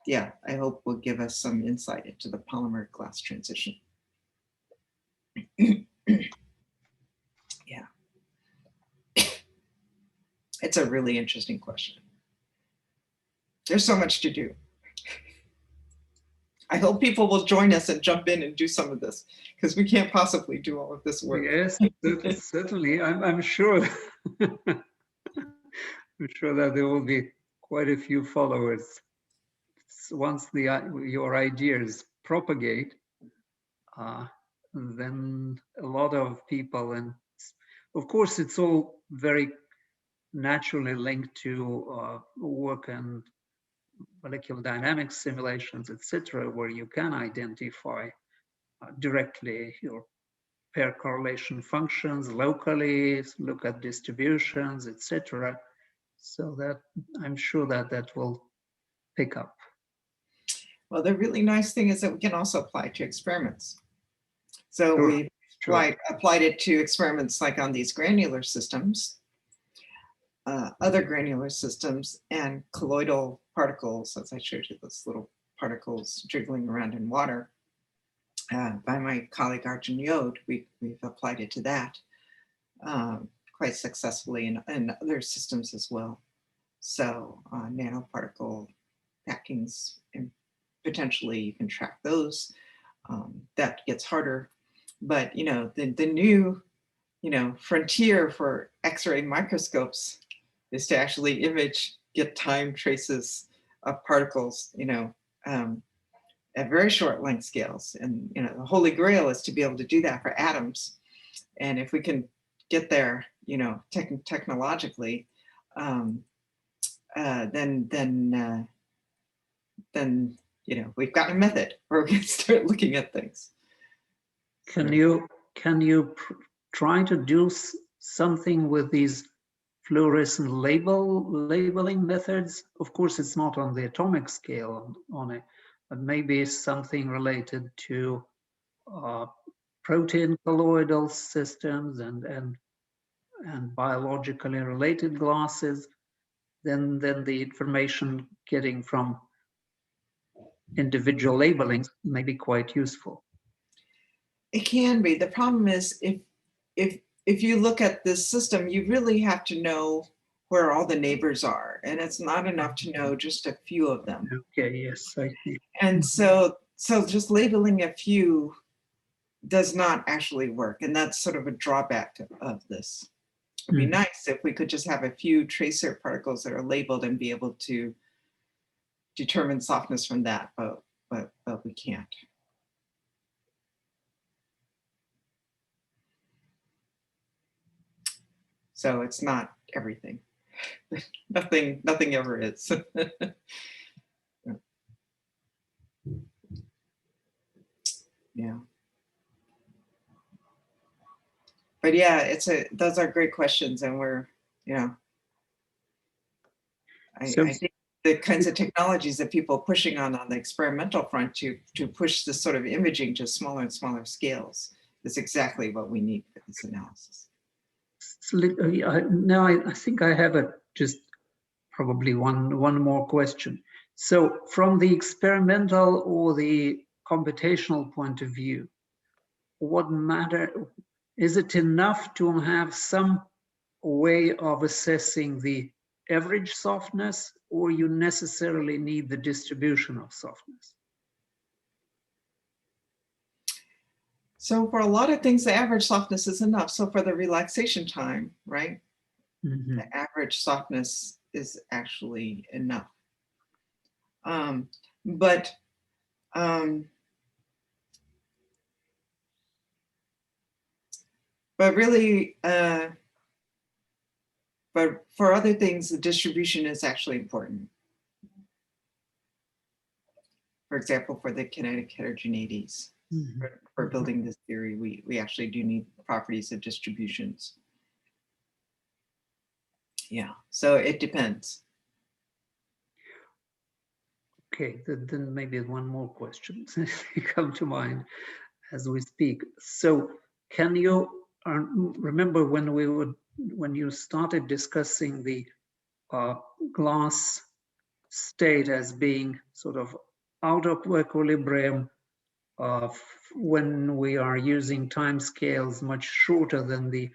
yeah, I hope will give us some insight into the polymer glass transition. Yeah. It's a really interesting question. There's so much to do. I hope people will join us and jump in and do some of this, because we can't possibly do all of this work. Yes, certainly. I'm sure. I'm sure that there will be quite a few followers once your ideas propagate. Then a lot of people, and of course, it's all very naturally linked to work and molecular dynamics simulations, etc., where you can identify directly your pair correlation functions locally, look at distributions, etc. So that I'm sure that will pick up. Well, the really nice thing is that we can also apply it to experiments. So Sure, we sure. applied it to experiments like on these granular systems, other granular systems, and colloidal particles, as I showed you, those little particles jiggling around in water. By my colleague Arjun Yod, we've applied it to that quite successfully in other systems as well. So nanoparticle packings, and potentially you can track those. That gets harder, but you know the new frontier for X-ray microscopes is to actually get time traces of particles, at very short length scales. And the holy grail is to be able to do that for atoms And if we can get there, you know, technologically, then you know, we've got a method where we can start looking at things. Can you try to do something with these fluorescent labeling methods? Of course, it's not on the atomic scale on it, but maybe something related to protein colloidal systems and biologically related glasses. Then the information getting from individual labelings may be quite useful. It can be. The problem is if you look at this system, you really have to know where all the neighbors are, and it's not enough to know just a few of them. Okay, yes, I see. And so just labeling a few does not actually work, and that's sort of a drawback of this. It'd be nice if we could just have a few tracer particles that are labeled and be able to determine softness from that, but we can't. So it's not everything. nothing ever is. Yeah. But yeah, those are great questions, and we're, you know, I think the kinds of technologies that people are pushing on the experimental front to push this sort of imaging to smaller and smaller scales is exactly what we need for this analysis. Now I think I have just probably one more question. So from the experimental or the computational point of view, what matter, is it enough to have some way of assessing the average softness, or you necessarily need the distribution of softness? So for a lot of things, the average softness is enough. So for the relaxation time, right? Mm-hmm. The average softness is actually enough. But really, but for other things, the distribution is actually important. For example, for the kinetic heterogeneities, Mm-hmm. for building this theory, we actually do need properties of distributions. Yeah, so it depends. Okay, then maybe one more question come to mind as we speak. So can you remember when you started discussing the glass state as being sort of out of equilibrium when we are using time scales much shorter than the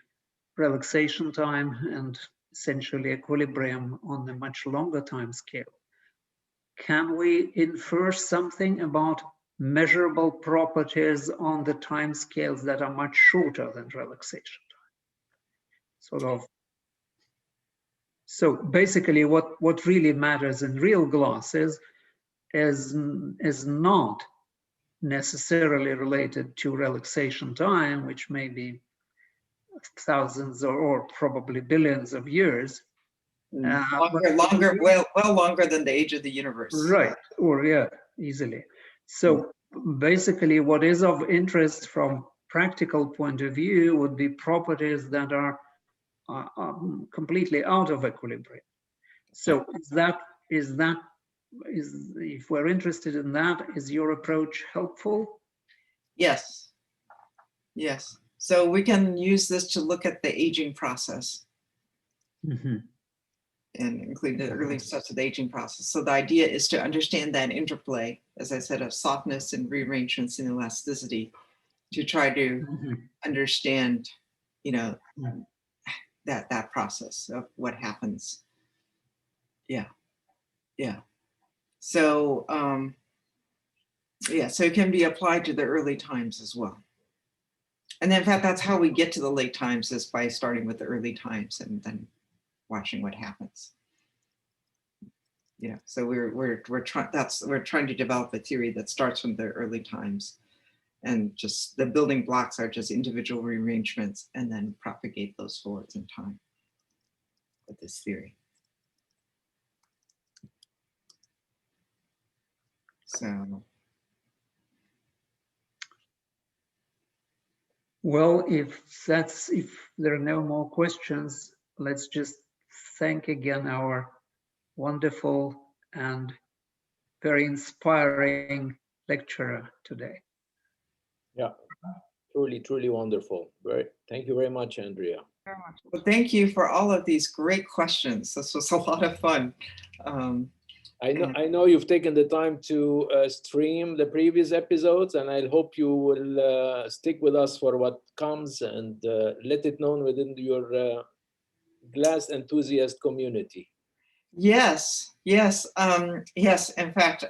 relaxation time, and essentially equilibrium on a much longer time scale? Can we infer something about measurable properties on the time scales that are much shorter than relaxation time? Sort of. So basically what really matters in real glass is not necessarily related to relaxation time, which may be thousands or probably billions of years. Longer, well longer than the age of the universe. Right, or yeah, easily. So basically what is of interest from practical point of view would be properties that are completely out of equilibrium. So if we're interested in that, is your approach helpful? Yes. Yes. So we can use this to look at the aging process. Mm-hmm. And include the early steps of the aging process. So the idea is to understand that interplay, as I said, of softness and rearrangements and elasticity, to try to understand, you know, that process of what happens. Yeah, yeah. So so it can be applied to the early times as well. And in fact, that's how we get to the late times, is by starting with the early times and then watching what happens. So we're trying to develop a theory that starts from the early times and just the building blocks are just individual rearrangements, and then propagate those forwards in time with this theory. So, well, if there are no more questions, let's just thank again our wonderful and very inspiring lecturer today. Yeah, truly wonderful. Thank you very much, Andrea. Very much. well, thank you for all of these great questions. This was a lot of fun. I know you've taken the time to stream the previous episodes, and I hope you will stick with us for what comes and let it known within your glass enthusiast community. Yes. Yes. In fact,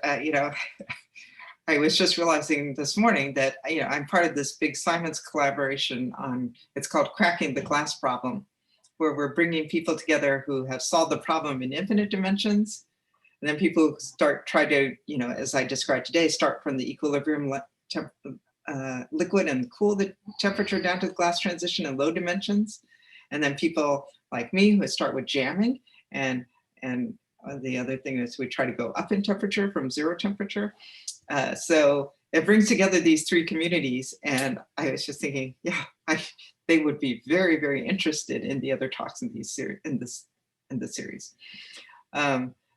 I was just realizing this morning that I'm part of this big Simon's collaboration on, it's called Cracking the Glass Problem, where we're bringing people together who have solved the problem in infinite dimensions. And then people try to, as I described today, start from the equilibrium liquid and cool the temperature down to the glass transition in low dimensions. And then people like me who start with jamming, and the other thing is we try to go up in temperature from 0 temperature. So it brings together these 3 communities, and I was just thinking, they would be very, very interested in the other talks in these in the series.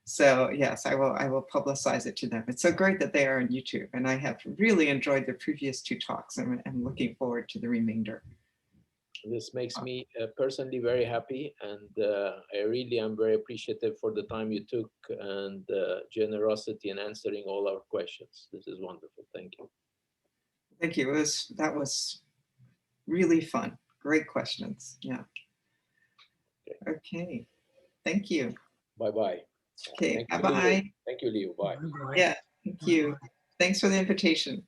So yes, I will publicize it to them. It's so great that they are on YouTube, and I have really enjoyed the previous 2 talks, and I'm looking forward to the remainder. This makes me personally very happy, and I really am very appreciative for the time you took and generosity in answering all our questions. This is wonderful. Thank you. Thank you. That was really fun. Great questions. Yeah. Okay. Thank you. Bye-bye. Okay. Thank you, bye-bye. Leo. Thank you, Leo. Bye. Yeah. Thank you. Thanks for the invitation.